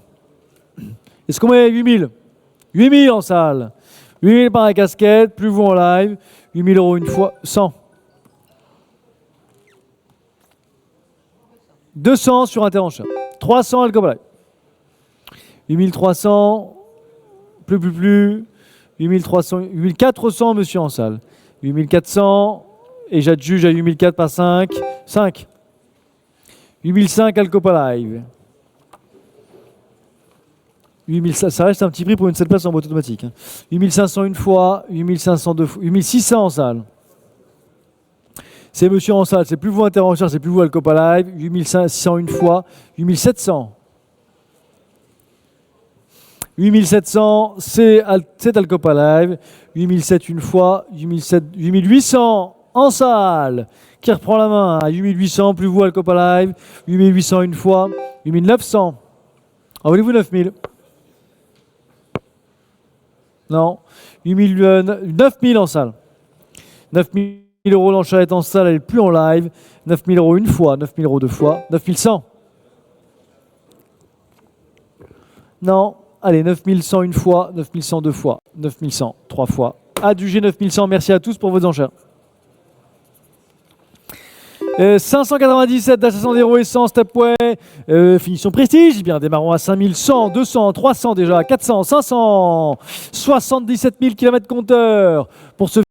Est-ce qu'on met 8000 8000 en salle. 8000 par la casquette, plus vous en live. 8000 € une fois, 100. 200 sur Intérêt en Cher. 300 Alcopa Live. 8300, plus. 8300, 8400 monsieur en salle. 8400, et j'adjuge à 8004 par 5. 5. 8005 Alcopa Live. 8500, ça reste un petit prix pour une seule place en boîte automatique. 8500 une fois, 8500 deux fois, 8600 en salle. C'est monsieur en salle, c'est plus vous Intérêt en Cher, c'est plus vous Alcopa Live. 8500 une fois, 8700. 8700, c'est Alcopa Live. 8007 une fois, 8800 en salle. Qui reprend la main à 8800, plus vous Alcopa Live. 8800 une fois, 8900. Envoyez-vous 9000. Non. 9000 en salle. 9000 € l'enchère est en salle, elle n'est plus en live. 9000 € une fois, 9000 € deux fois, 9100. Non. Allez, 9100 une fois, 9100 deux fois, 9100 trois fois. Adjugé 9100, merci à tous pour vos enchères. 597 d'H500 d'Hero Essence, Stepway, finition Prestige, bien démarrons à 5100, 200, 300 déjà, 400, 500, 77 000 km compteur pour ce